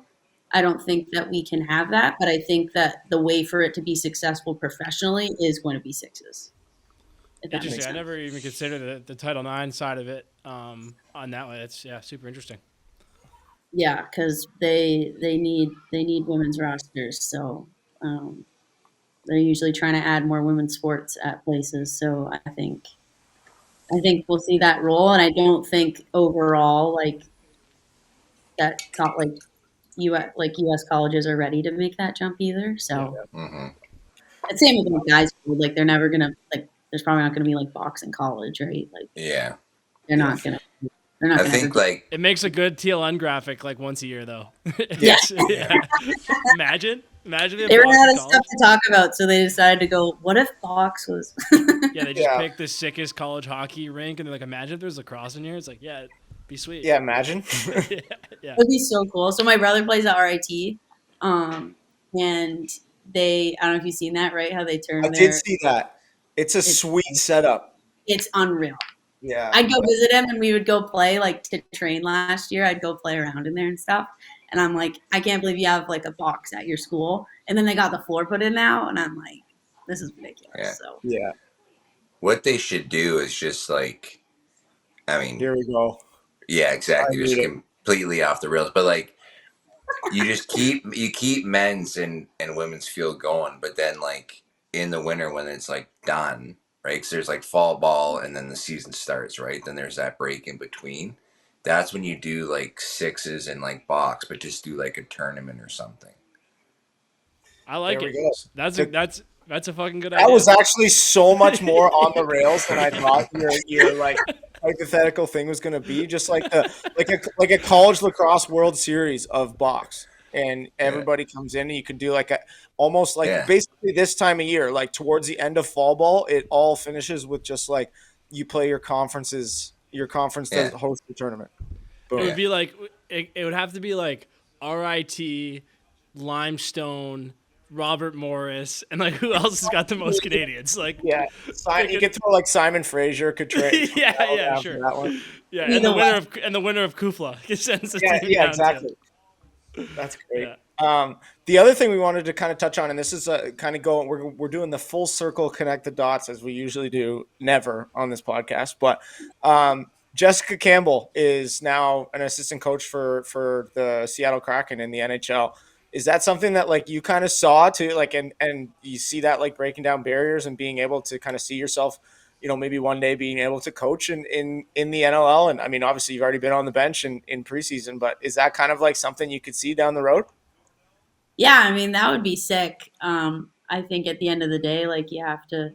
I don't think that we can have that, but I think that the way for it to be successful professionally is going to be sixes. If that Interesting. makes I sense. never even considered the Title IX side of it on that way. That's super interesting. Yeah, because they need women's rosters, so um, they're usually trying to add more women's sports at places. So I think we'll see that role, and I don't think overall like that like U.S. colleges are ready to make that jump either. Yeah. So Hmm. and same with the guys, like they're never gonna like. There's probably not gonna be like boxing college, right? Like Yeah. they're Yeah. not gonna they're not I gonna ever think do. like It makes a good TLN graphic like once a year though. Yeah, Yeah. Imagine if they ran box out in of stuff college. to talk about, so they decided to go. What if box was? Yeah, they just Yeah. picked the sickest college hockey rink and they're like, imagine if there's lacrosse in here. It's like, yeah, it'd be sweet. Yeah. Imagine. Yeah. It'd be so cool. So my brother plays at RIT, and I don't know if you've seen that, right? How they I turn did their see that. It's a it's sweet setup. it's unreal. Yeah. I'd go visit him and we would go play like to train last year. I'd go play around in there and stuff. And I'm like, I can't believe you have like a box at your school. And then they got the floor put in now, and I'm like, this is yeah. ridiculous. So Yeah. What they should do is just like, I mean, Here we go. yeah, I exactly, just need it. completely off the rails. But like, you keep men's and women's field going, but then like in the winter when it's like done, right? Because there's like fall ball and then the season starts, right? Then there's that break in between. That's when you do like sixes and like box, but just do like a tournament or something. I like There we it. go. That's a fucking good That idea. was actually so much more on the rails than I thought your like hypothetical thing was going to be. Just like a college lacrosse World Series of box, and Yeah, everybody comes in, and you could do like a almost like yeah, basically this time of year, like towards the end of fall ball, it all finishes with just like you play your conferences your conference Yeah. does host the tournament. It Boom. would be like it would have to be like RIT, Limestone, Robert Morris, and like who else has got the most Canadians? Like Yeah, you could throw like Simon Fraser could trade. yeah, for sure. that one. Yeah, Be and the the winner of Kufla sends the Yeah, team yeah, down exactly. That's great. Yeah. The other thing we wanted to kind of touch on, and this is kind of going, we're doing the full circle, connect the dots as we usually do, never on this podcast. But Jessica Campbell is now an assistant coach for the Seattle Kraken in the NHL. Is that something that like you kind of saw too, like, and you see that like breaking down barriers and being able to kind of see yourself, maybe one day being able to coach in the NLL? And I mean, obviously you've already been on the bench in preseason, but is that kind of like something you could see down the road? Yeah, I mean, that would be sick. I think at the end of the day, like you have to,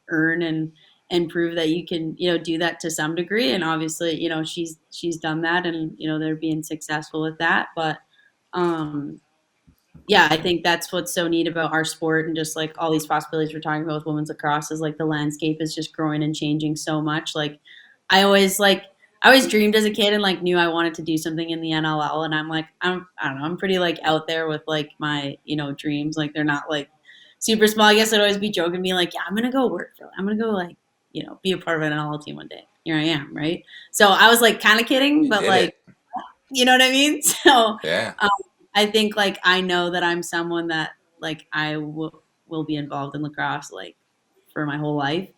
earn and prove that you can, do that to some degree. And obviously, she's done that, and they're being successful with that. But um, yeah, I think that's what's so neat about our sport, and just like all these possibilities we're talking about with women's lacrosse, is like the landscape is just growing and changing so much. Like I always like I always dreamed as a kid and like knew I wanted to do something in the NLL, and I don't know, I'm pretty like out there with like my, dreams. Like they're not like super small. I guess I'd always be joking, being like, yeah, I'm gonna go like, be a part of an NLL team one day. Here I am, right? So I was like kind of kidding, You but did like, it. you know what I mean? So Yeah. I think like I know that I'm someone that like I will be involved in lacrosse like for my whole life.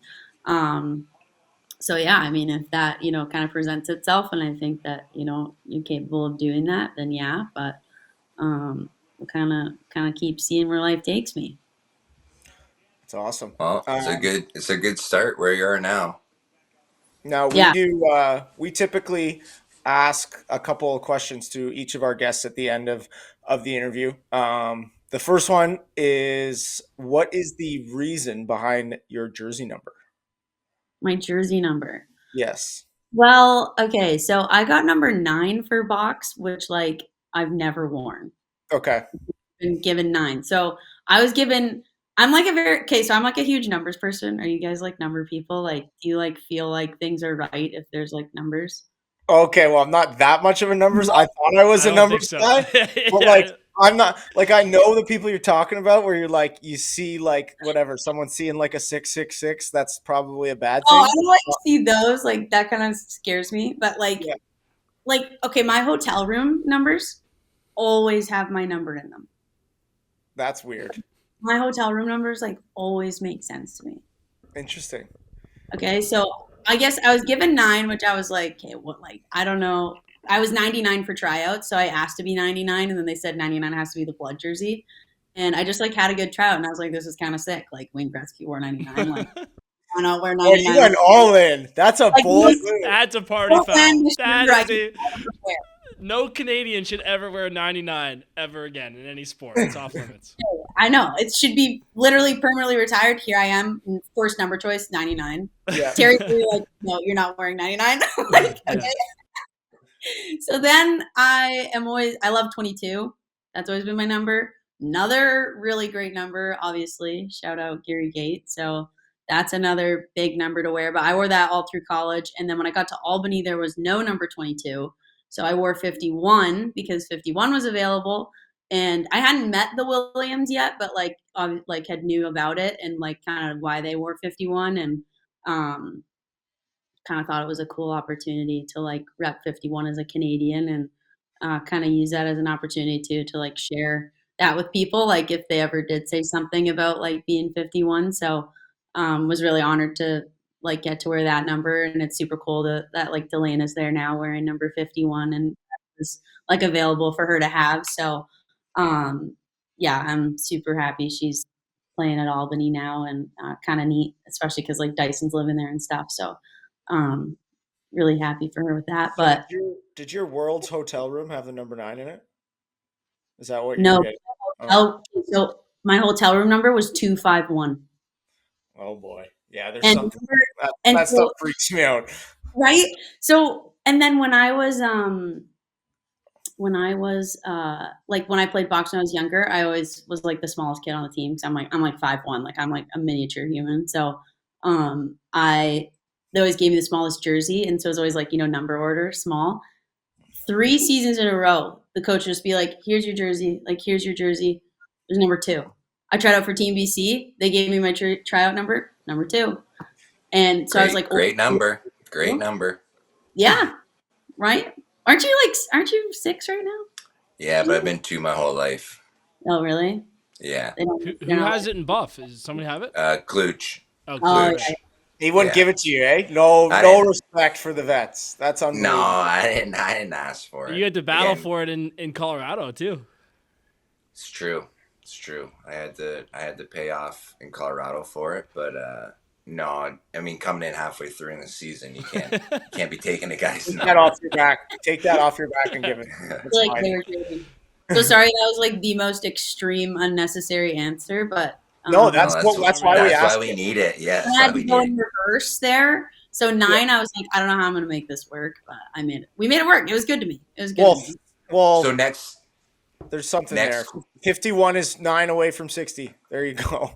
So yeah, I mean, if that kind of presents itself, and I think that you're capable of doing that, then yeah. But we'll kind of keep seeing where life takes me. It's awesome. Well, it's a good start where you are now. Now Yeah, we typically ask a couple of questions to each of our guests at the end of the interview. The first one is, what is the reason behind your jersey number? my jersey number. Yes. Well, okay, so I got number 9 for box, which like I've never worn. Okay. Been given 9. So I was given. I'm like so I'm like a huge numbers person. Are you guys like number people? Like, do you like feel like things are right if there's like numbers? Okay, well, I'm not that much of a numbers. I thought I was I a don't think numbers so. guy, but like I'm not, like, I know the people you're talking about where you're like you see like whatever someone seeing like a 666. That's probably a bad Oh, I thing. don't like to see those. Like that kind of scares me. But Yeah, like okay, my hotel room numbers always have my number in them. that's weird. My hotel room numbers like always make sense to me. Interesting. Okay, so I guess I was given 9, which I was like, okay, what? Like I don't know. I was 99 for tryouts, so I asked to be 99, and then they said 99 has to be the blood jersey. And I just like had a good tryout, and I was like, this is kind of sick. Like Wayne Gretzky wore 99. Like why not wear Oh, you 99? went all in. That's a Like, bold most- move. That's a party Don't foul. land this That year, I is can a, wear. no Canadian should ever wear 99 ever again in any sport. It's off limits. I know. It should be literally permanently retired. Here I am, first number choice, 99. Yeah. Terry's really like, no, you're not wearing 99. Like, Yeah. okay. So then I love 22. That's always been my number. Another really great number, obviously. Shout out Gary Gate. So that's another big number to wear. But I wore that all through college. And then when I got to Albany, there was no number 22. So I wore 51 because 51 was available. And I hadn't met the Williams yet, but like had knew about it and like kind of why they wore 51, and um kind of thought it was a cool opportunity to like rep 51 as a Canadian, and kind of use that as an opportunity to like share that with people, like if they ever did say something about like being 51. So was really honored to like get to wear that number, and it's super cool that like Delena's there now wearing number 51, and it's like available for her to have. So yeah, I'm super happy she's playing at Albany now, and kind of neat, especially because like Dyson's living there and stuff. So um, really happy for her with that. So But did your World's hotel room have the number 9 in it? Is that what you're no, getting? Oh, so my hotel room number was 251. oh boy. Yeah, there's And something and that so, stuff freaks me out. right? So and then when I was like when I played box when I was younger, I always was like the smallest kid on the team because I'm like 5'1", like I'm like a miniature human. So I they always gave me the smallest jersey, and so it was always like, number order, small. 3 seasons in a row, the coach would just be like, "Here's your jersey. Like, here's your jersey. There's number 2." I tried out for Team BC. They gave me my tryout number 2, and so I was like, great number. Great number. Yeah, right. Aren't you 6 right now? Yeah, but I've been 2 my whole life. Oh, really? Yeah. Who has it in buff? Does somebody have it? Klutch. Oh, Oh, Klutch. yeah. He wouldn't Yeah. give it to you, eh? No respect for the vets. That's No, unbelievable. I didn't ask for it. You had to battle Again, for it in Colorado too. It's true. I had to pay off in Colorado for it, but no, I mean coming in halfway through in the season, you can't be taking a guy's Take number. that off your back. Take that off your back and give it. That's Like fine. they were joking. So sorry, that was like the most extreme, unnecessary answer, but No, No, that's why we that's asked. why we need it. Yeah, I that's had why we to go need in it. reverse there. So 9, I was like, I don't know how I'm going to make this work, but I made it. We made it work. It was good to me. It was good to me. Well, So next, there's something next- there. 51 is 9 away from 60. There you go.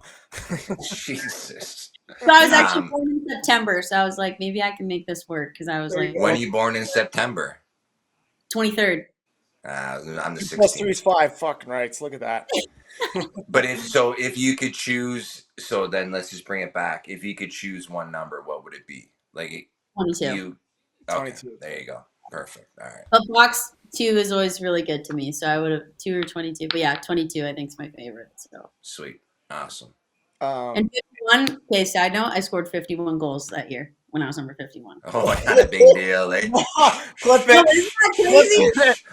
Jesus. So I was actually Um, born in September, so I was like, maybe I can make this work because I was There you like go. When are you born in September? 23rd. I'm the 2 plus 3 is 16th. 5. Fucking rights. Look at that. But if you could choose, so then let's just bring it back. If you could choose one number, what would it be? Like 22. Okay, 22. there you go. Perfect. All right. But box 2 is always really good to me, so I would have 2 or 22. But yeah, 22 I think is my favorite. So Sweet. Awesome. and 51. Okay, side note, I scored 51 goals that year when I was number 51. Oh, not a big deal. Eh? Clip No, it. isn't that crazy? Clip it.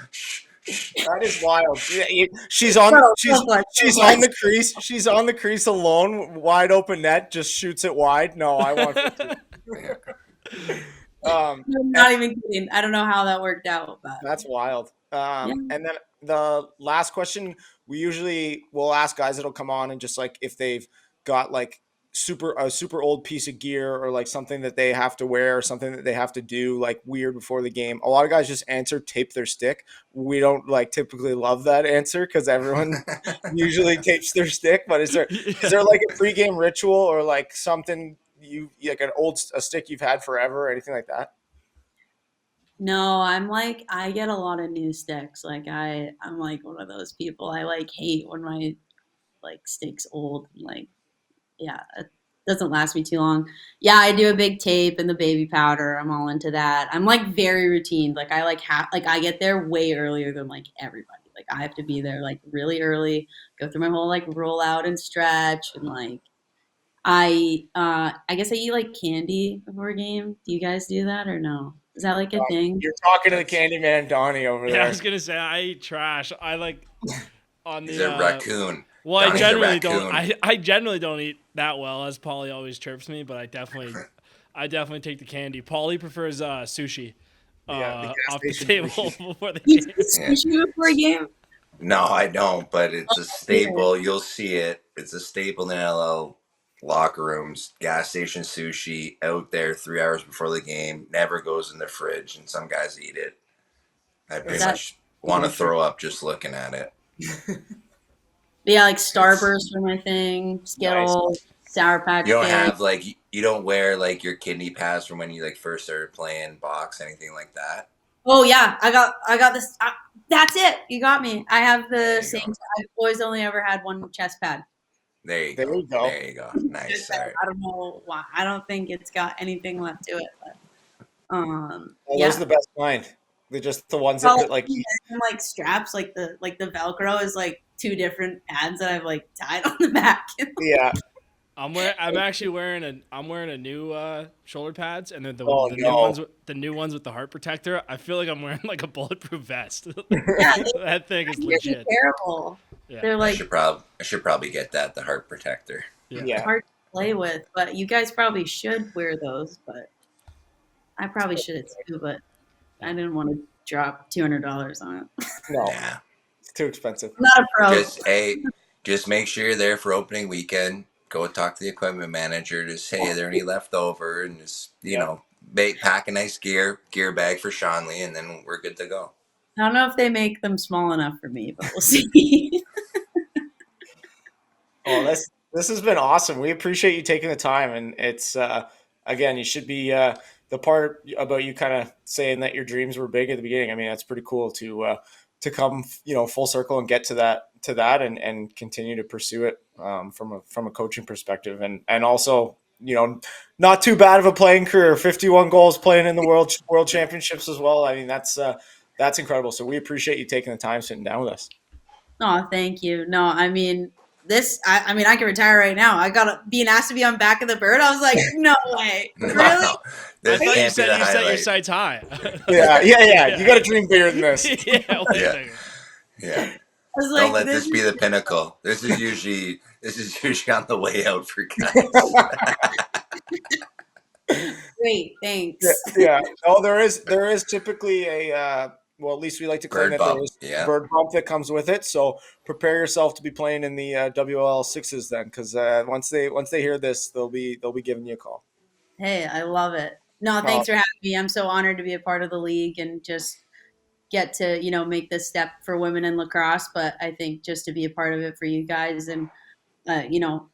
That is wild. She's on. So She's fun, so she's fun. on the crease. She's on the crease alone, wide open net. Just shoots it wide. No, I want 50. Yeah. I'm not even kidding. I don't know how that worked out, but That's wild. Yeah. And then the last question, we usually will ask guys that'll come on and just like if they've got like a super old piece of gear or like something that they have to wear or something that they have to do like weird before the game. A lot of guys just answer tape their stick. We don't like typically love that answer because everyone usually tapes their stick. But is there like a pregame ritual or like something you like a stick you've had forever or anything like that? no, I'm like I get a lot of new sticks. Like I'm like one of those people. I like hate when my like stick's old. Like yeah, it doesn't last me too long. Yeah, I do a big tape and the baby powder. I'm all into that. I'm like very routine. Like I like I get there way earlier than like everybody. Like I have to be there like really early, go through my whole like roll out and stretch and like I guess I eat like candy before a game. Do you guys do that or no? Is that like a thing? You're talking to the Candyman Donnie over Yeah, I there. was gonna say I eat trash. I like on the. He's a raccoon. Well, I Donnie's a generally don't. raccoon. I generally don't eat that well, as Pauly always chirps me. But I definitely take the candy. Pauly prefers sushi Yeah, the gas off the station table sushi. before the You game. eat sushi before a game? No, I don't, but it's a staple. You'll see it. It's a staple in LL locker rooms. Gas station sushi out there 3 hours before the game. Never goes in the fridge, and some guys eat it. I pretty that- much want to throw up just looking at it. But yeah, like Starburst for my thing, Skittles, Sour Patch You don't Kids. have like you don't wear like your kidney pass from when you like first started playing box, anything like that. Oh yeah, I got this. That's it. You got me. I have There the you same. go. I've always only ever had one chest pad. There you There go. you go. There you go. Nice. All right. I don't know why. I don't think it's got anything left to it. But, Well, yeah. those are the best kind. They're just the ones that like And, like straps, like the Velcro is like 2 different pads that I've like tied on the back. yeah. I'm actually wearing a new shoulder pads, and they're the new ones with the heart protector. I feel like I'm wearing like a bulletproof vest. That thing is They're legit. terrible. Yeah. They're I like should probably get that, the heart protector. Yeah. hard to play with, but you guys probably should wear those. But I probably should too. But I didn't want to drop $200 on it. No, Yeah. it's too expensive. I'm not a pro. Just make sure you're there for opening weekend. Go talk to the equipment manager. Just say, are there any left over? And just, pack a nice gear bag for Shonly, and then we're good to go. I don't know if they make them small enough for me, but we'll see. Oh, this has been awesome. We appreciate you taking the time, and it's again, you should be the part about you kind of saying that your dreams were big at the beginning. I mean, that's pretty cool to come, full circle and get to that and continue to pursue it from a coaching perspective, and also, not too bad of a playing career. 51 goals playing in the world championships as well. I mean, that's incredible. So we appreciate you taking the time sitting down with us. Oh, thank you. No, I mean I mean, I can retire right now. I got being asked to be on Back of the Bird. I was like, no way, No, really? no. I This thought you can't be said the you set your highlight. sights high. Yeah. You got to dream bigger than this. Yeah, wait a Yeah. second. Yeah. I was Don't like, let this be the pinnacle. This is usually on the way out for guys. great, thanks. Yeah. Oh, there is typically a well, at least we like to claim Bird that there bump, is yeah. bird bump that comes with it. So prepare yourself to be playing in the WL sixes then, because once they hear this, they'll be giving you a call. Hey, I love it. No, thanks for having me. I'm so honored to be a part of the league and just get to, make this step for women in lacrosse. But I think just to be a part of it for you guys and,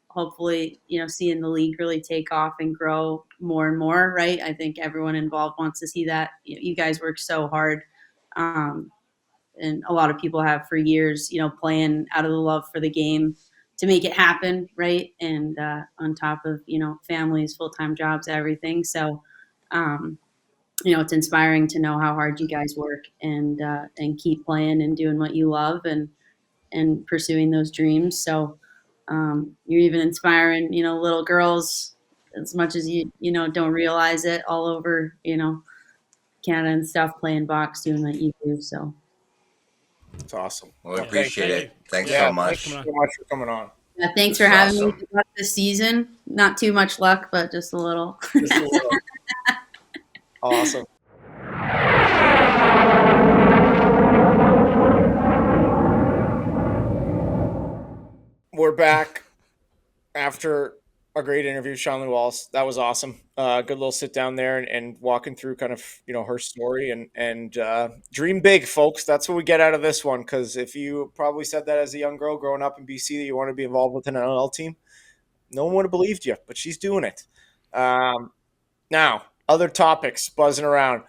hopefully, seeing the league really take off and grow more and more, right? I think everyone involved wants to see that. You guys work so hard. And a lot of people have for years, playing out of the love for the game to make it happen, right? And on top of, families, full-time jobs, everything. So, it's inspiring to know how hard you guys work and keep playing and doing what you love and pursuing those dreams. So you're even inspiring, little girls as much as you don't realize it all over, Canada and stuff, playing box, doing what you do. So It's awesome. Well, we Well, appreciate thank it. you. Thanks Yeah, so much. thanks so much for coming on. thanks This for is having me. awesome. Good luck this season. Not too much luck, but just a little. Just a little. Awesome. We're back after a great interview, Shonly Wallace. That was awesome. Good little sit down there and walking through kind of her story and dream big, folks. That's what we get out of this one. Because if you probably said that as a young girl growing up in BC that you want to be involved with an NLL team, no one would have believed you. But she's doing it. Now, other topics buzzing around.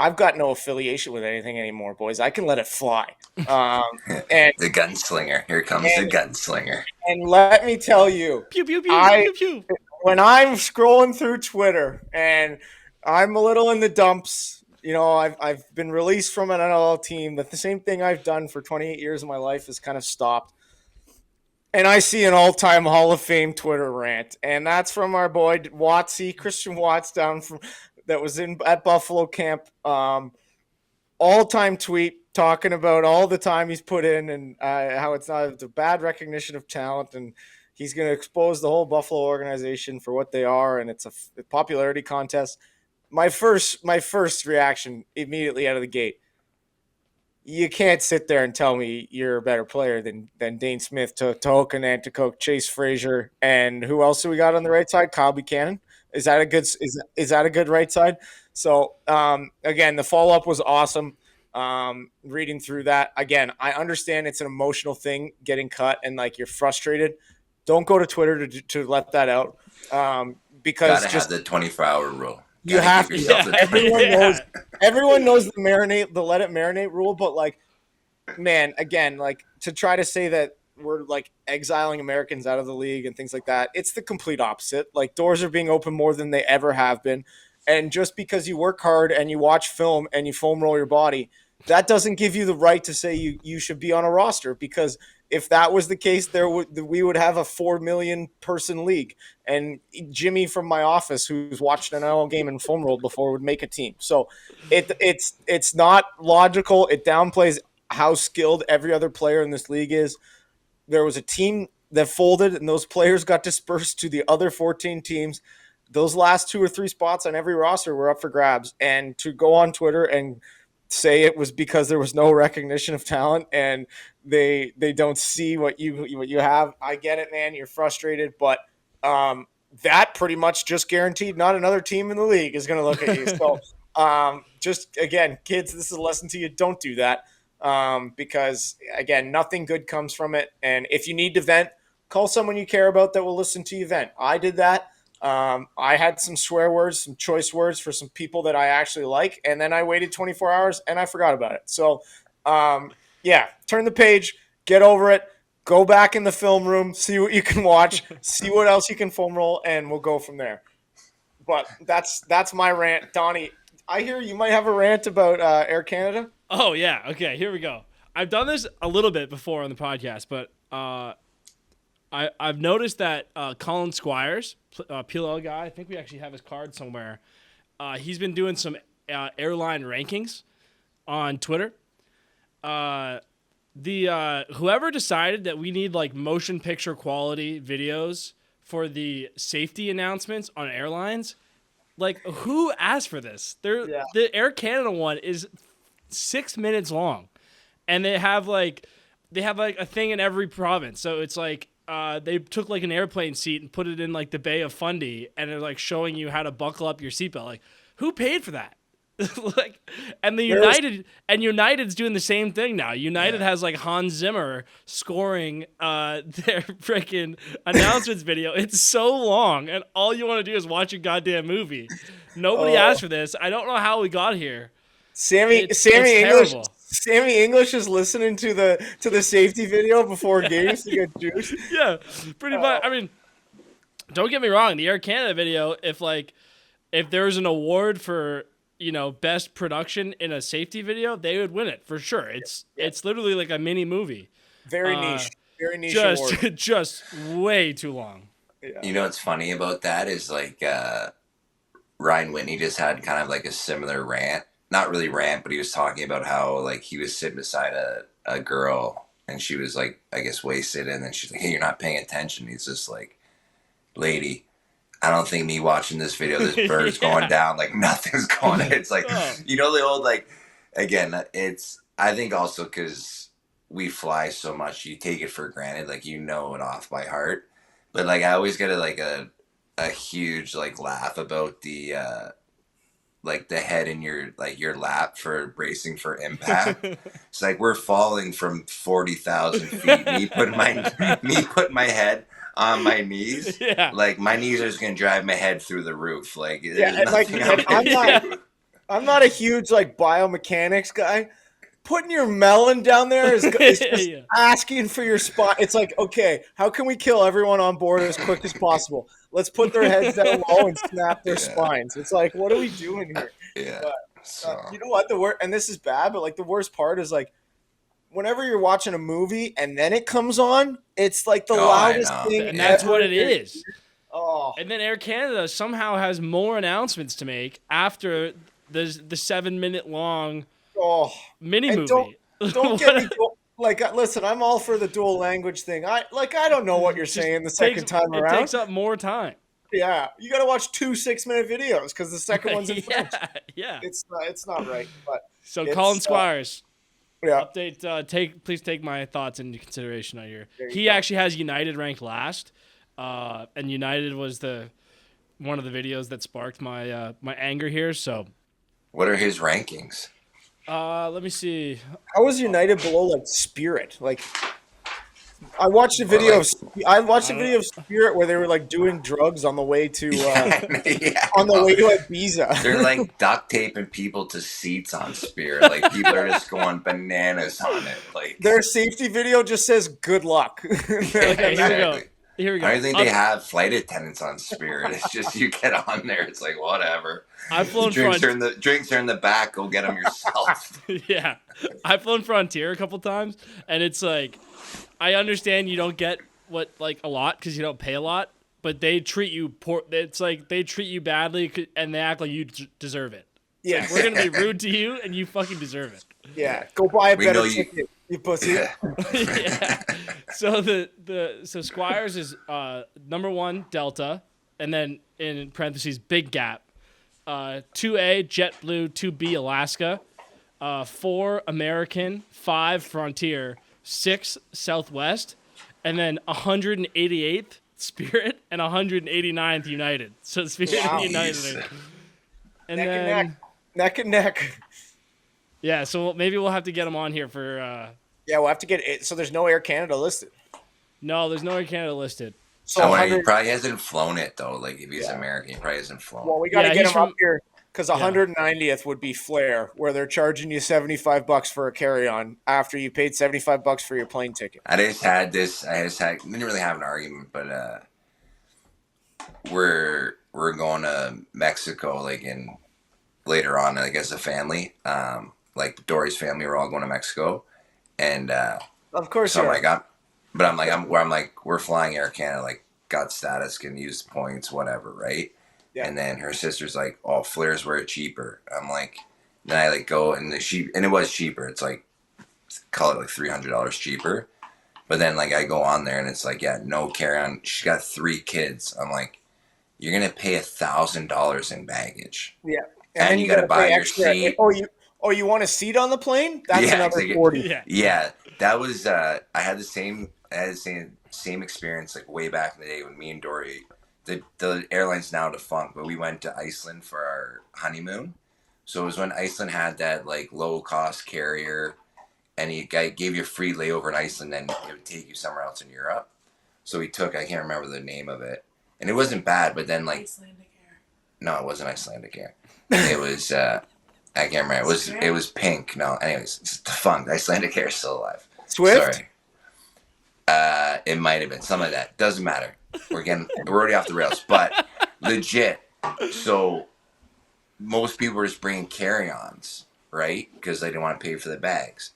I've got no affiliation with anything anymore, boys. I can let it fly. And The gunslinger. Here comes the gunslinger. And let me tell you, Pew pew pew pew pew. when I'm scrolling through Twitter and I'm a little in the dumps, I've been released from an NLL team. That the same thing I've done for 28 years of my life has kind of stopped. And I see an all-time Hall of Fame Twitter rant, and that's from our boy Watsy, Christian Watts, that was at Buffalo camp. All-time tweet talking about all the time he's put in and how it's a bad recognition of talent, and he's going to expose the whole Buffalo organization for what they are, and it's a popularity contest. My first reaction immediately out of the gate: you can't sit there and tell me you're a better player than Dane Smith, Tohoka Nanticoke, Chase Frazier, and who else do we got on the right side? Kyle Buchanan. Is that a good right side? So again, the follow up was awesome. Reading through that again, I understand it's an emotional thing, getting cut and like you're frustrated. Don't go to Twitter to let that out because Gotta have the 24-hour rule. You Gotta have give to. yourself the 24 Everyone knows the let it marinate rule, but like, man, again, like to try to say that we're like exiling Americans out of the league and things like that, it's the complete opposite. Like doors are being opened more than they ever have been. And just because you work hard and you watch film and you foam roll your body, that doesn't give you the right to say you should be on a roster, because if that was the case, we would have a 4 million person league, and Jimmy from my office, who's watched an NL game and foam rolled before, would make a team. So it's not logical. It downplays how skilled every other player in this league is. There was a team that folded, and those players got dispersed to the other 14 teams. Those last 2 or 3 spots on every roster were up for grabs, and to go on Twitter and say it was because there was no recognition of talent and they don't see what you have. I get it, man. You're frustrated, but that pretty much just guaranteed not another team in the league is going to look at you. So just again, kids, this is a lesson to you. Don't do that because again, nothing good comes from it. And if you need to vent, call someone you care about that will listen to you vent. I did that. I had some swear words, some choice words for some people that I actually like, and then I waited 24 hours and I forgot about it. So, yeah, turn the page, get over it, go back in the film room, see what you can watch, see what else you can film roll, and we'll go from there. But that's my rant, Donnie. I hear you might have a rant about Air Canada. Oh yeah. Okay. Here we go. I've done this a little bit before on the podcast, but I've noticed that Colin Squires, PLL guy, I think we actually have his card somewhere. He's been doing some airline rankings on Twitter. Whoever decided that we need like motion picture quality videos for the safety announcements on airlines, like who asked for this? The Air Canada one is 6 minutes long, and they have like a thing in every province. So it's like they took like an airplane seat and put it in like the Bay of Fundy, and they're like showing you how to buckle up your seatbelt. Like who paid for that? Like, and United's doing the same thing now. United has like Hans Zimmer scoring their freaking announcements video. It's so long, and all you want to do is watch a goddamn movie. Nobody asked for this. I don't know how we got here. Sammy English is listening to the safety video before games to get juiced. Yeah, pretty much. I mean, don't get me wrong. The Air Canada video, if there was an award for best production in a safety video, they would win it for sure. It's literally like a mini movie. Very niche award. Just way too long. Yeah. You know what's funny about that is like Ryan Whitney just had kind of like a similar rant. Not really rant, but he was talking about how like he was sitting beside a girl and she was like, I guess, wasted, and then she's like, hey, you're not paying attention. He's just like, lady, I don't think me watching this video, this bird's going down, like nothing's going on. It's like, the old, like, again, I think also because we fly so much, you take it for granted, like, it off by heart. But, like, I always get a huge, like, laugh about the, like, the head in your lap for bracing for impact. It's like, we're falling from 40,000 feet. Me putting my head on my knees, like my knees are just gonna drive my head through the roof. Like, I'm not a huge like biomechanics guy. Putting your melon down there is just asking for your spot. It's like, okay, how can we kill everyone on board as quick as possible? Let's put their heads down low and snap their spines. It's like, what are we doing here? Yeah. But, you know what? And this is bad, but like the worst part is like, whenever you're watching a movie and then it comes on, it's like the loudest thing. And that's what it is. Oh. And then Air Canada somehow has more announcements to make after the 7 minute long mini movie. Don't get me listen, I'm all for the dual language thing. I don't know what you're saying the second time around. It takes up more time. Yeah, you got to watch 2 6-minute videos because the second one's in French. Yeah, it's not right. But so Colin Squires. Yeah. Update. Please take my thoughts into consideration on your. He actually has United ranked last, and United was one of the videos that sparked my my anger here. So, what are his rankings? Let me see. How was United below like Spirit? Like, I watched a video of Spirit where they were like doing drugs on the way to Ibiza. They're like duct taping people to seats on Spirit. Like people are just going bananas on it. Like their safety video just says "Good luck." Okay, here we go. I don't think they have flight attendants on Spirit. It's just you get on there. It's like whatever. I've flown drinks are in the back. Go get them yourself. Yeah, I've flown Frontier a couple times, and it's like. I understand you don't get a lot because you don't pay a lot, but they treat you poor. It's like they treat you badly and they act like you deserve it. Yeah, like, we're gonna be rude to you and you fucking deserve it. Yeah, go buy a better ticket, you pussy. Yeah. So so Squires is number 1 Delta, and then in parentheses big gap, 2A JetBlue, 2B Alaska, 4 American, 5 Frontier. 6 Southwest, and then 188th Spirit and 189th United. So Spirit and United. And neck and neck. Yeah, so maybe we'll have to get them on here for. Yeah, we'll have to get it. So there's no Air Canada listed. No, there's no Air Canada listed. So I wonder, he 100. probably hasn't flown it though. Like if he's Yeah. American, he probably hasn't flown. Well, we got to Yeah, get he's him up from. here because 190th would be Flair, where they're charging you $75 for a carry-on after you paid $75 for your plane ticket. I just had this. Didn't really have an argument, but we're going to Mexico like in later on, like as a family. Like Dory's family, we're all going to Mexico, and Of course, so you I'm are. like, we're flying Air Canada, like got status, can use points, whatever, right? Yeah. And then her sister's like, "Oh, Flair's were cheaper." I'm like, then I like go and it was cheaper. It's like call it like $300 cheaper. But then like I go on there and it's like, yeah, no carry on. She's got 3 kids. I'm like, you're gonna pay $1,000 in baggage. Yeah, And then you gotta buy pay your extra. seat. You want a seat on the plane? That's Yeah, another it's like- 40. Yeah. Yeah, that was I had the same experience like way back in the day when me and Dory, the airline's now defunct, but we went to Iceland for our honeymoon. So it was when Iceland had that like low cost carrier, and he gave you a free layover in Iceland, and it would take you somewhere else in Europe. So we took, I can't remember the name of it, and it wasn't bad, but then like Icelandic Air. no, it wasn't Icelandic Air. It was I can't remember. It was pink. No, anyways, it's defunct. Icelandic Air is still alive. Swift? Sorry. It might have been something like that. Doesn't matter. We're already off the rails. But legit. So most people were just bringing carry-ons, right? Because they didn't want to pay for the bags.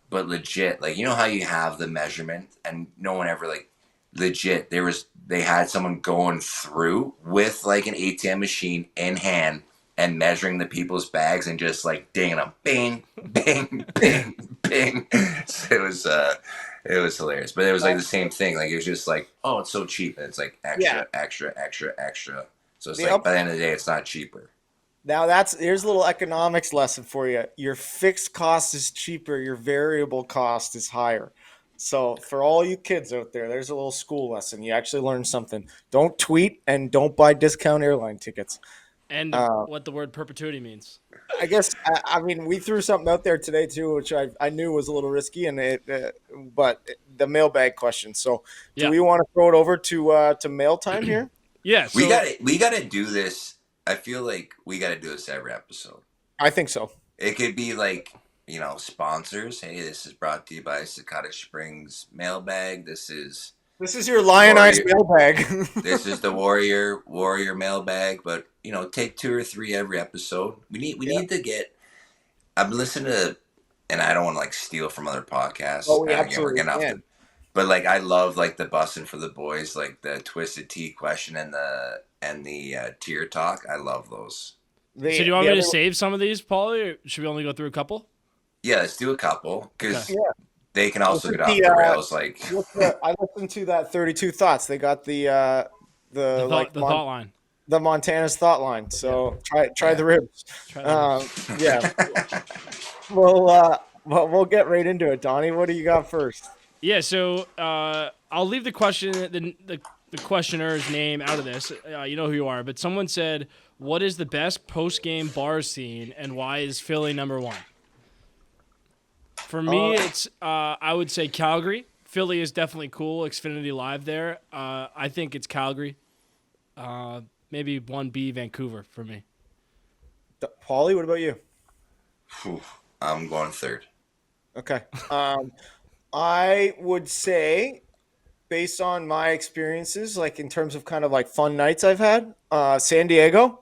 But legit, like you know how you have the measurement, and no one ever like legit. They had someone going through with like an ATM machine in hand and measuring the people's bags and just like dinging them, bing, bing, bing, bing. So it was hilarious, but it was like the same thing. Like it was just like, oh, it's so cheap, and it's like extra, extra, extra, extra. So it's like by the end of the day, it's not cheaper. Now here's a little economics lesson for you. Your fixed cost is cheaper. Your variable cost is higher. So for all you kids out there, there's a little school lesson. You actually learn something. Don't tweet and don't buy discount airline tickets. And what the word perpetuity means. I guess I mean we threw something out there today too, which I knew was a little risky, and but the mailbag question. So do we want to throw it over to mail time here? Yeah, so, we gotta do this. I feel like we gotta do this every episode. I think so. It could be like, sponsors. Hey, this is brought to you by Cottage Springs Mailbag. This is your lionized mailbag. This is the warrior mailbag. But take 2 or 3 every episode. We need to get. I've been listening to, and I don't want to like steal from other podcasts. Oh, we Again, absolutely can. But like I love like the bussin' for the boys, like the Twisted Tea question and the tier talk. I love those. So do you want me to save some of these, Pauly, or should we only go through a couple? Yeah, let's do a couple because Okay. they can also get off the rails. Like I listened to that 32 Thoughts. They got the thought line. the Montana's thought line. So try the ribs. Yeah. We'll get right into it. Donnie, what do you got first? Yeah, so I'll leave the question, the questioner's name out of this. You know who you are, but someone said, "What is the best post-game bar scene, and why is Philly number 1?" For me, it's I would say Calgary. Philly is definitely cool. Xfinity Live there. I think it's Calgary. Maybe 1B Vancouver for me. Pauly, what about you? I'm going third. Okay. I would say, based on my experiences, like in terms of kind of like fun nights I've had, San Diego,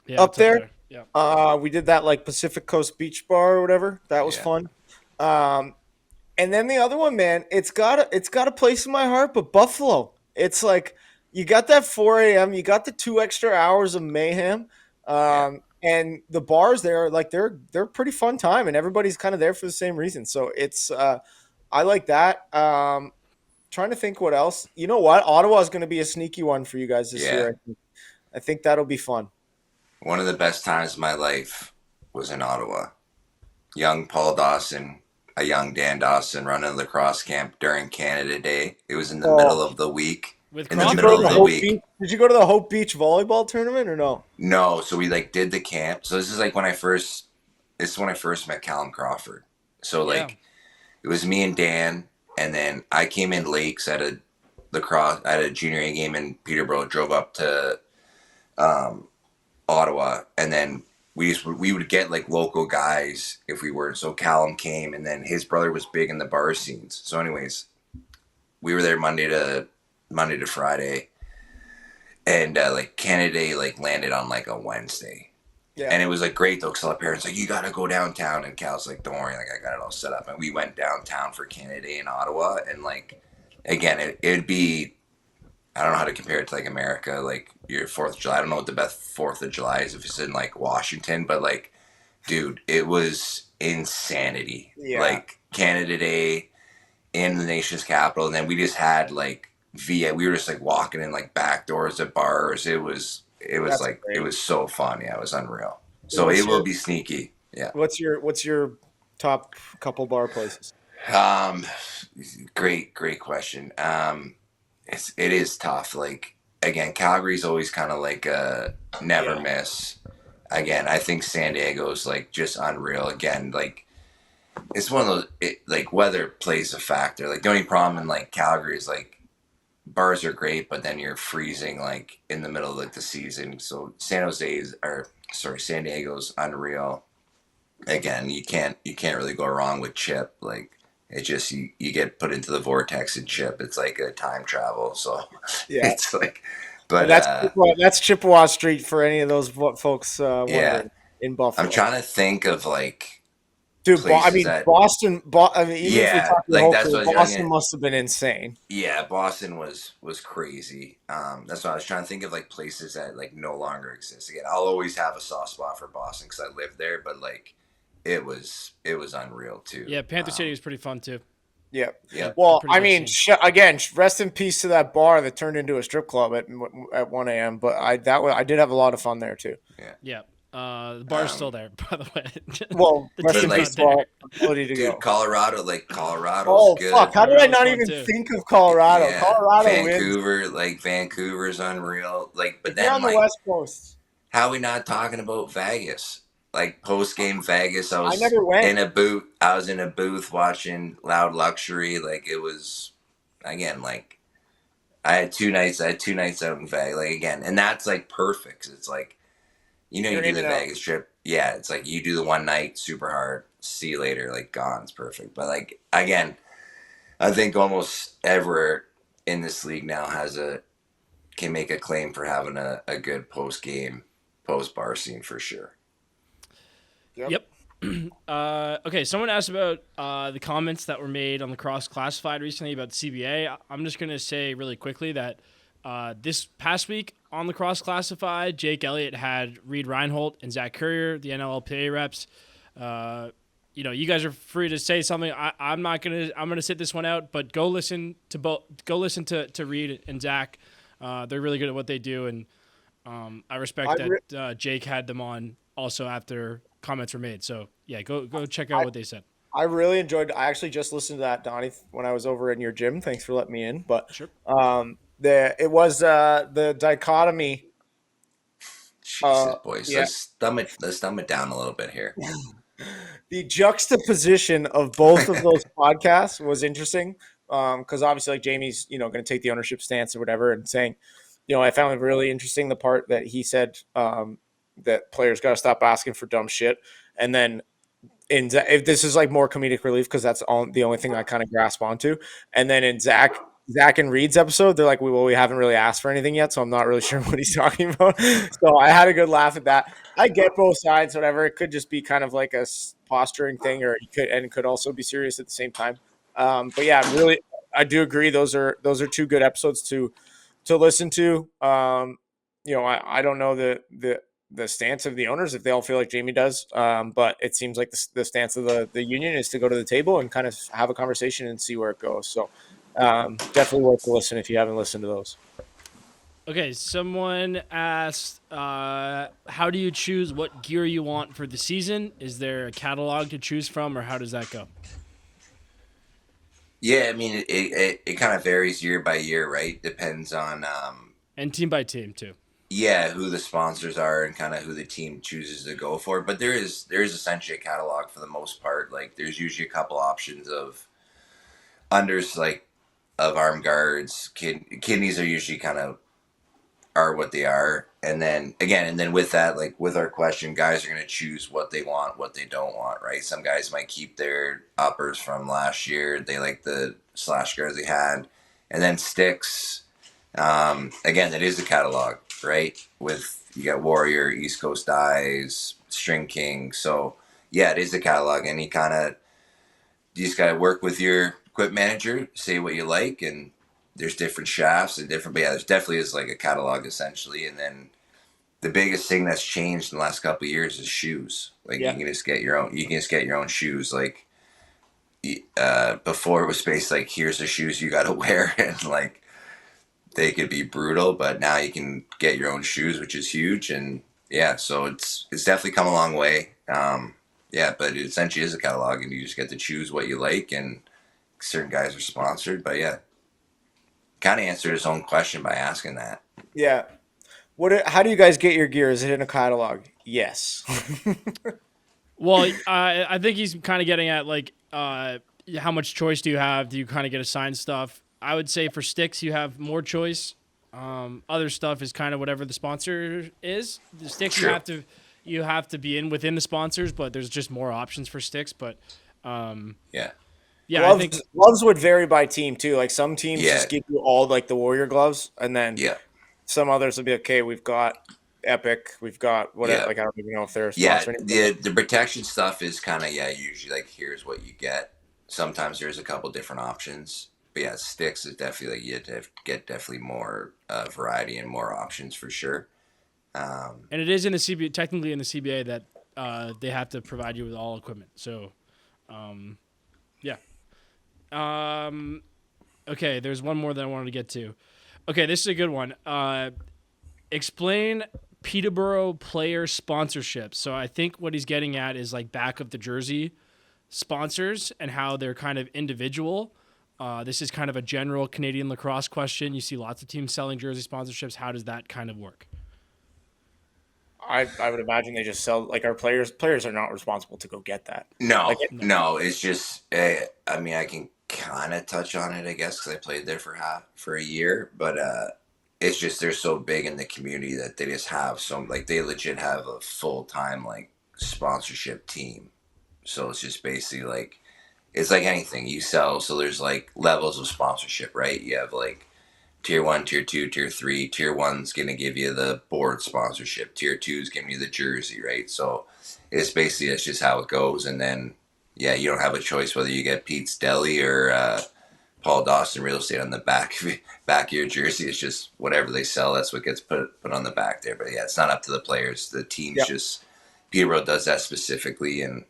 Yeah, up it's there. Yeah. We did that like Pacific Coast Beach Bar or whatever. That was fun. And then the other one, man, it's got a place in my heart, but Buffalo. It's like you got that 4 a.m., you got the 2 extra hours of mayhem. And the bars there, like they're pretty fun time, and everybody's kind of there for the same reason. So it's I like that. Trying to think what else. You know what? Ottawa is going to be a sneaky one for you guys this year. I think that'll be fun. One of the best times of my life was in Ottawa. Young Paul Dawson, a young Dan Dawson running a lacrosse camp during Canada Day. It was in the middle of the week. With in the Crawford? middle of the week. Did you go to the Hope Beach volleyball tournament or no? No, so we like did the camp. So this is when I first met Callum Crawford. So like it was me and Dan, and then I came in late because I had to lacrosse. I had a junior A game in Peterborough. Drove up to Ottawa, and then we would get like local guys if we were. So Callum came, and then his brother was big in the bar scenes. So, anyways, we were there Monday to Friday, and like Canada Day like landed on like a Wednesday. Yeah. And it was like great though, because all the parents like, you gotta go downtown, and Cal's like, don't worry, like I got it all set up. And we went downtown for Canada Day in Ottawa, and like again, it'd be, I don't know how to compare it to like America, like your 4th of July. I don't know what the best 4th of July is if it's in like Washington, but like, dude, it was insanity. Yeah. Like Canada Day in the nation's capital, and then we just had like we were just like walking in like back doors at bars. It was That's like great. it was so fun. Yeah, it was unreal. So What's it will your- be sneaky. Yeah. What's your top couple bar places? Great question. It is tough. Like again, Calgary's always kind of like a never miss. Again, I think San Diego's like just unreal. Again, like it's one of those like weather plays a factor. Like the only problem in like Calgary is like bars are great, but then you're freezing like in the middle of like the season. So San Diego's unreal. Again, you can't really go wrong with Chip. Like it just you get put into the vortex and Chip. It's like a time travel. So Yeah. it's like, but that's Chippewa Street for any of those folks wondering in Buffalo. I'm trying to think of like. Dude, places Boston. I mean, even if we talk like that's locally, what Boston must have been insane. Yeah, Boston was crazy. That's why I was trying to think of like places that like no longer exist. Again, I'll always have a soft spot for Boston because I lived there, but like it was unreal too. Yeah, Panther City was pretty fun too. Yeah. Yeah. Well, Pretty I good mean, scene. again, rest in peace to that bar that turned into a strip club at 1 a.m. But I did have a lot of fun there too. Yeah. The bar's still there, by the way. Well, The rest in team's peace not to there. our ability to Dude, go. Colorado's Oh good. fuck! How did I not Colorado's even fun, too. think of Colorado? Yeah. Colorado wins. Vancouver, like Vancouver's unreal. Like, but If you're on then the like, West Coast. how are we not talking about Vegas? Like post game Vegas, I never went. in a booth. I was in a booth watching Loud Luxury. Like it was, again, like I had 2 nights. I had 2 nights out in Vegas. Like again, and that's like perfect. 'Cause it's like, you You're do in the and out. Vegas trip. Yeah, it's like you do the one night, super hard. See you later. Like gone. It's perfect. But like again, I think almost everywhere in this league now can make a claim for having a good post game, post bar scene for sure. Yep. Okay, someone asked about the comments that were made on Lacrosse Classified recently about the CBA. I'm just going to say really quickly that this past week on Lacrosse Classified, Jake Elliott had Reed Reinhold and Zach Courier, the NLLPA reps. You guys are free to say something. I'm gonna sit this one out, but go listen to Reed and Zach. They're really good at what they do, and I respect that Jake had them on also after comments were made. So yeah, go check out what they said. I really enjoyed. I actually just listened to that, Donnie, when I was over in your gym. Thanks for letting me in. But Sure. it was the dichotomy. Jesus, boys, yeah. let's dumb it down a little bit here. The juxtaposition of both of those podcasts was interesting because obviously, like Jamie's, going to take the ownership stance or whatever, and saying, I found it really interesting the part that he said that players got to stop asking for dumb shit, and then if this is like more comedic relief because that's the only thing I kind of grasp onto, and then in Zach and Reed's episode, they're like, we haven't really asked for anything yet, so I'm not really sure what he's talking about. So I had a good laugh at that. I get both sides, whatever. It could just be kind of like a posturing thing, or it could also be serious at the same time. But yeah, I do agree. Those are 2 good episodes to listen to. I don't know the stance of the owners if they all feel like Jamie does, but it seems like the stance of the union is to go to the table and kind of have a conversation and see where it goes. So definitely worth a listen if you haven't listened to those. Okay, someone asked, how do you choose what gear you want for the season? Is there a catalog to choose from, or how does that go? Yeah, I mean, it kind of varies year by year, right? Depends on And team by team too. yeah, who the sponsors are and kind of who the team chooses to go for. But there is essentially a catalog for the most part. Like there's usually a couple options of unders, like of arm guards. Kidneys are usually kind of are what they are. And then again, and then with that, like with our question, guys are going to choose what they want, what they don't want, right? Some guys might keep their uppers from last year. They like the slash guards they had. And then sticks. Again, that is a catalog, right? With you got Warrior, East Coast Eyes, String King. So yeah, it is a catalog, and you just gotta work with your equip manager, say what you like, and there's different shafts and different. But yeah, there's definitely is like a catalog essentially, and then the biggest thing that's changed in the last couple of years is shoes. Like Yeah. you can just get your own. You can just get your own shoes. Like before, it was based like here's the shoes you got to wear, and like they could be brutal, but now you can get your own shoes, which is huge. And yeah, so it's definitely come a long way. Yeah, but it essentially is a catalog, and you just get to choose what you like, and certain guys are sponsored. But yeah, kind of answered his own question by asking that. Yeah. How do you guys get your gear? Is it in a catalog? Yes. Well, I think he's kind of getting at like how much choice do you have? Do you kind of get assigned stuff? I would say for sticks you have more choice. Other stuff is kind of whatever the sponsor is. The sticks Sure. you have to be within the sponsors, but there's just more options for sticks. But Yeah, yeah, I think Gloves would vary by team too. Like some teams Yeah. just give you all like the Warrior gloves, and then yeah, some others would be okay. We've got Epic. We've got whatever. Yeah. Like I don't even know if they're yeah. sponsoring. The protection stuff is kind of usually like here's what you get. Sometimes there's a couple different options. But yeah, sticks is definitely like you get definitely more variety and more options for sure. and it is in the CBA, technically in the CBA that they have to provide you with all equipment. So, yeah. Okay, there's one more that I wanted to get to. Okay, this is a good one. Explain Peterborough player sponsorship. So I think what he's getting at is like back of the jersey sponsors and how they're kind of individual. This is kind of a general Canadian lacrosse question. You see lots of teams selling jersey sponsorships. How does that kind of work? I would imagine they just sell like our players. Players are not responsible to go get that. No, Like, no, it's just. I mean, I can kind of touch on it, I guess, because I played there for a year. But it's just they're so big in the community that they just have some like they legit have a full time like sponsorship team. So it's just basically like it's like anything you sell. So there's like levels of sponsorship, right? You have like tier 1, tier 2, tier 3. Tier 1's going to give you the board sponsorship. Tier 2's giving you the jersey, right? So it's basically that's just how it goes. And then yeah, you don't have a choice whether you get Pete's Deli or Paul Dawson Real Estate on the back of your jersey. It's just whatever they sell. That's what gets put on the back there. But yeah, it's not up to the players. The teams Yep. just Peterborough does that specifically, and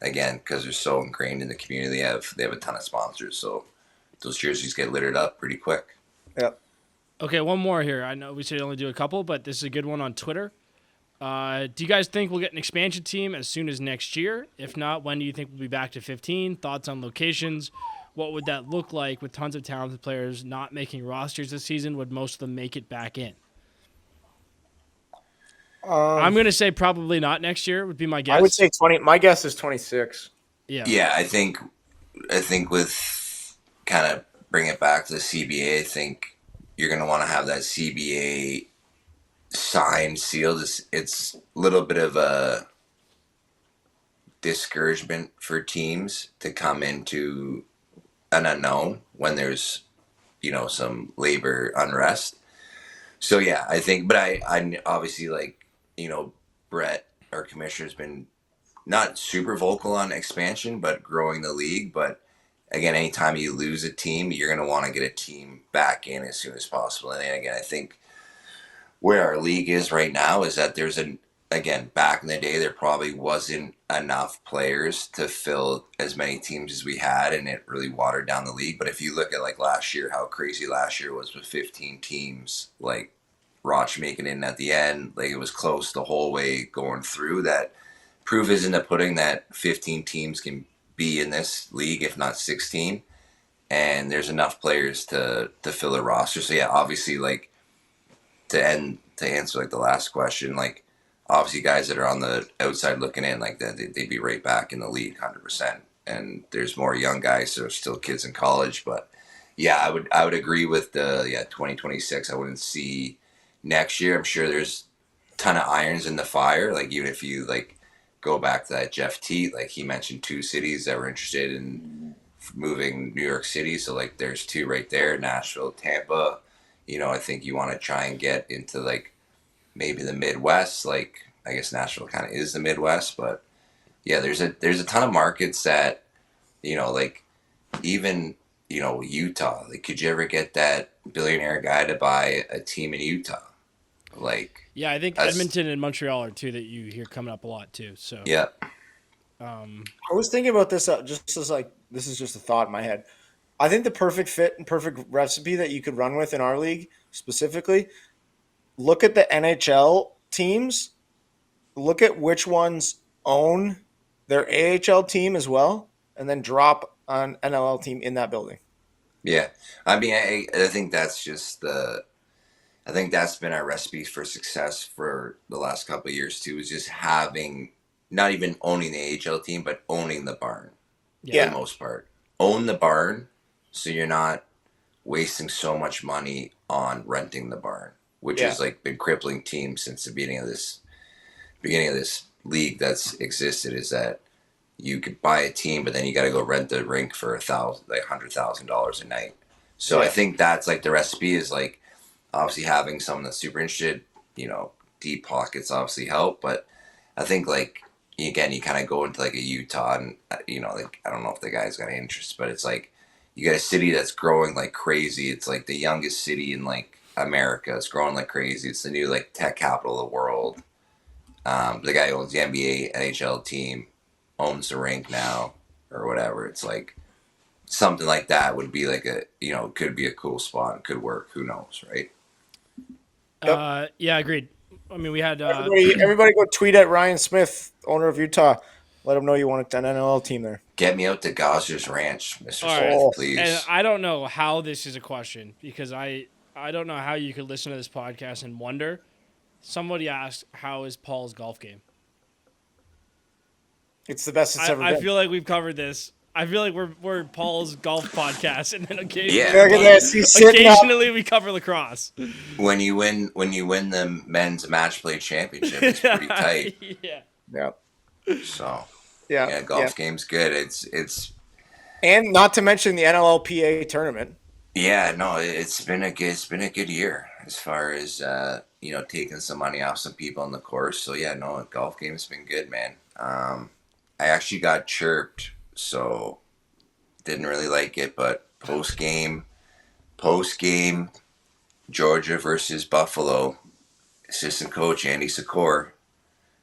again because they're so ingrained in the community, they have a ton of sponsors. So those jerseys get littered up pretty quick. yeah. Okay, one more here. I know we said only do a couple, but this is a good one on Twitter. Do you guys think we'll get an expansion team as soon as next year? If not, when do you think we'll be back to 15? Thoughts on locations? What would that look like with tons of talented players not making rosters this season? Would most of them make it back in? I'm going to say probably not next year would be my guess. I would say 20. My guess is 26. Yeah. Yeah, I think with kind of bring it back to the CBA, I think you're going to want to have that CBA signed, sealed. It's a little bit of a discouragement for teams to come into an unknown when there's some labor unrest. So yeah, I think, but I obviously like Brett, our commissioner, has been not super vocal on expansion, but growing the league. But again, anytime you lose a team, you're going to want to get a team back in as soon as possible. And again, I think where our league is right now is that again, back in the day, there probably wasn't enough players to fill as many teams as we had, and it really watered down the league. But if you look at like last year, how crazy last year was with 15 teams, like Roch making it in at the end, like it was close the whole way going through. That proof is in the pudding that 15 teams can be in this league, if not 16, and there's enough players to fill a roster. So yeah, obviously, like to answer like the last question, like obviously guys that are on the outside looking in, like that they'd be right back in the league 100%. And there's more young guys that are still kids in college, but Yeah, I would agree with the 2026. I wouldn't see next year. I'm sure there's a ton of irons in the fire. Like even if you like go back to that Jeff T, like he mentioned two cities that were interested in moving New York City. So like there's two right there, Nashville, Tampa. I think you want to try and get into like maybe the Midwest. Like I guess Nashville kind of is the Midwest, but yeah, there's a ton of markets that like even Utah. Like, could you ever get that billionaire guy to buy a team in Utah? Like, Yeah, I think that's Edmonton and Montreal are two that you hear coming up a lot too. So yeah, I was thinking about this just as like this is just a thought in my head. I think the perfect fit and perfect recipe that you could run with in our league specifically. Look at the NHL teams. Look at which ones own their AHL team as well, and then drop an NLL team in that building. yeah. I mean, I think that's just I think that's been our recipe for success for the last couple of years too. Is just having not even owning the AHL team, but owning the barn for yeah, the most part. Own the barn, so you're not wasting so much money on renting the barn, which Yeah. has like been crippling teams since the beginning of this league that's existed. Is that you could buy a team, but then you got to go rent the rink for $100,000 a night. So I Yeah. think that's like the recipe is like obviously having someone that's super interested. Deep pockets obviously help, but I think like again you kind of go into like a Utah and like I don't know if the guy's got any interest, but it's like you got a city that's growing like crazy. It's like the youngest city in like America. It's growing like crazy. It's the new like tech capital of the world. The guy who owns the NBA NHL team owns the rink now or whatever. It's like something like that would be like could be a cool spot. It could work. Who knows, right? yeah, agreed. I mean, we had Everybody go tweet at Ryan Smith, owner of Utah. Let him know you want an NLL team there. Get me out to Gozzer's Ranch, Mr. All Smith, right. please. And I don't know how this is a question because I don't know how you could listen to this podcast and wonder. Somebody asked, "How is Paul's golf game?" It's the best it's ever been. I feel like we've covered this. I feel like we're Paul's golf podcast, and then occasionally, Yeah. Look at this. He's sitting up. occasionally we cover lacrosse. When you win the men's match play championship, it's pretty tight. Yeah. Yeah. So Yeah. golf game's good. It's And not to mention the NLLPA tournament. yeah, no, it's been a good year as far as taking some money off some people on the course. So yeah, no, golf game's been good, man. I actually got chirped, so didn't really like it, but post game, Georgia versus Buffalo, assistant coach Andy Secor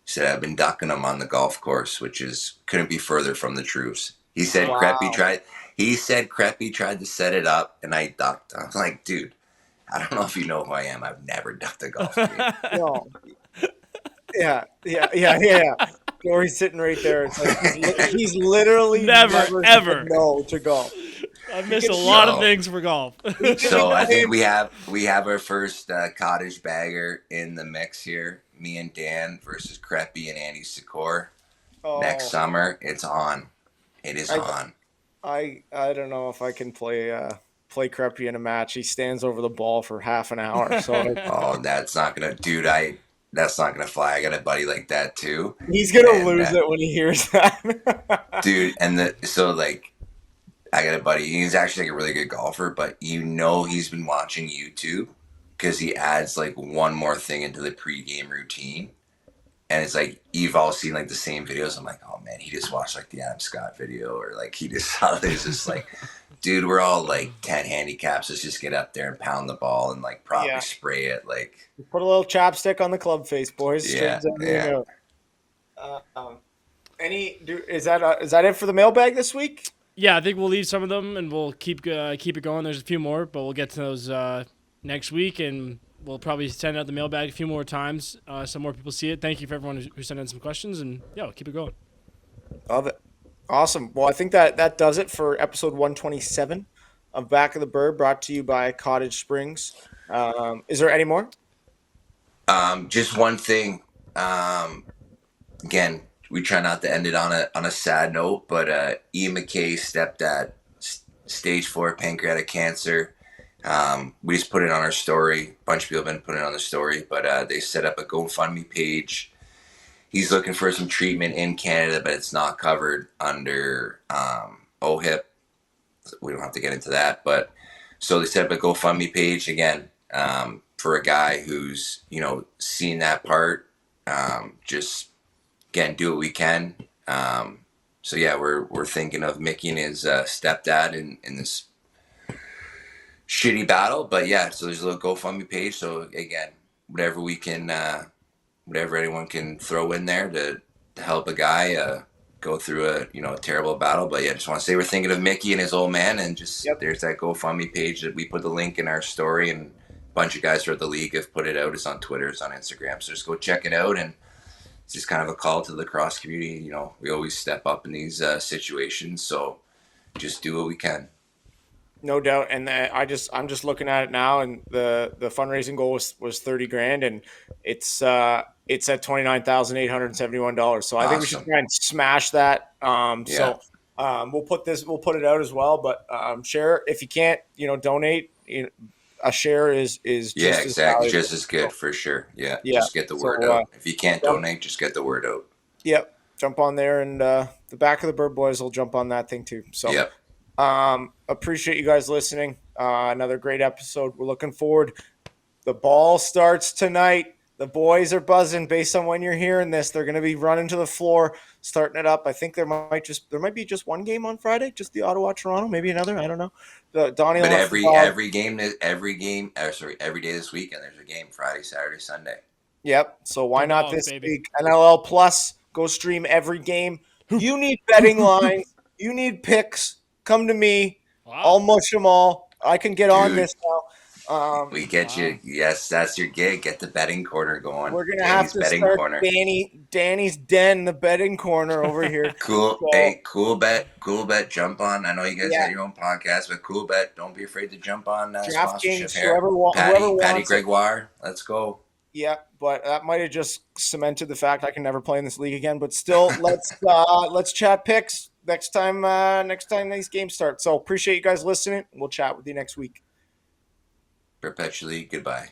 said I've been ducking him on the golf course, which couldn't be further from the truth. He said Creppy tried to set it up and I ducked. I'm like, dude, I don't know if you know who I am. I've never ducked a golf game. No. Yeah. Corey's sitting right there. It's like he's literally Never, ever. no to golf. I miss a lot of things for golf. So I think we have our first cottage bagger in the mix here. Me and Dan versus Creppy and Andy Secor. Next summer, it's on. It is on. I don't know if I can play Creppy in a match. He stands over the ball for half an hour. So That's not gonna fly. I got a buddy like that too. He's gonna lose it when he hears that. Dude, I got a buddy. He's actually like a really good golfer, but he's been watching YouTube because he adds like one more thing into the pregame routine. And it's like, you've all seen like the same videos. I'm like, oh man, he just watched like the Adam Scott video, or like he just saw there's just like, dude, we're all like 10 handicaps. Let's just get up there and pound the ball and like probably spray it. Like, put a little chapstick on the club face, boys. Yeah. Is that it for the mailbag this week? Yeah, I think we'll leave some of them and we'll keep it going. There's a few more, but we'll get to those next week, and we'll probably send out the mailbag a few more times so more people see it. Thank you for everyone who sent in some questions, and we'll keep it going. Love it. Awesome. Well, I think that does it for episode 127 of Back of the Bird, brought to you by Cottage Springs. Is there any more? just one thing. Again, we try not to end it on a sad note, but Ian McKay's stage 4 pancreatic cancer. We just put it on our story. A bunch of people have been putting it on the story, but they set up a GoFundMe page. He's looking for some treatment in Canada, but it's not covered under OHIP. We don't have to get into that, but so they set up a GoFundMe page again for a guy who's seen that part. Just again, do what we can. So yeah, we're thinking of Mickey and his stepdad in this shitty battle. But yeah, so there's a little GoFundMe page. So again, whatever we can, whatever anyone can throw in there to help a guy go through a terrible battle. But yeah, just want to say we're thinking of Mickey and his old man, and just there's that GoFundMe page that we put the link in our story, and a bunch of guys throughout the league have put it out. It's on Twitter, it's on Instagram. So just go check it out, and it's just kind of a call to the lacrosse community. We always step up in these situations, so just do what we can. No doubt. And I'm just looking at it now, and the fundraising goal was 30 grand, and it's at $29,871. So I think we should try and smash that. So we'll put it out as well, but share if you can't, donate. A share is just exactly just as good for sure. Yeah. Just get the word out. If you can't donate, just get the word out. Yep. Jump on there, and the back of the Bird Boys will jump on that thing too. So appreciate you guys listening. Another great episode. We're looking forward. The ball starts tonight. The boys are buzzing based on when you're hearing this. They're going to be running to the floor, starting it up. I think there might be just one game on Friday, just the Ottawa Toronto, maybe another. I don't know. Donnie, but every day this weekend there's a game, Friday, Saturday, Sunday. Yep. So why not this week? NLL Plus, go stream every game. You need betting lines. You need picks. Come to me. Wow. I'll mush them all. I can get on this now. We get you. Yes, that's your gig. Get the betting corner going. We're gonna have to start Danny's Den, the betting corner over here. Cool. So, hey, cool bet. Jump on. I know you guys got your own podcast, but cool bet. Don't be afraid to jump on sponsorship here. Patty Gregoire. Let's go. Yeah, but that might have just cemented the fact I can never play in this league again. But still, let's chat picks next time these games start. So appreciate you guys listening. We'll chat with you next week. Perpetually goodbye.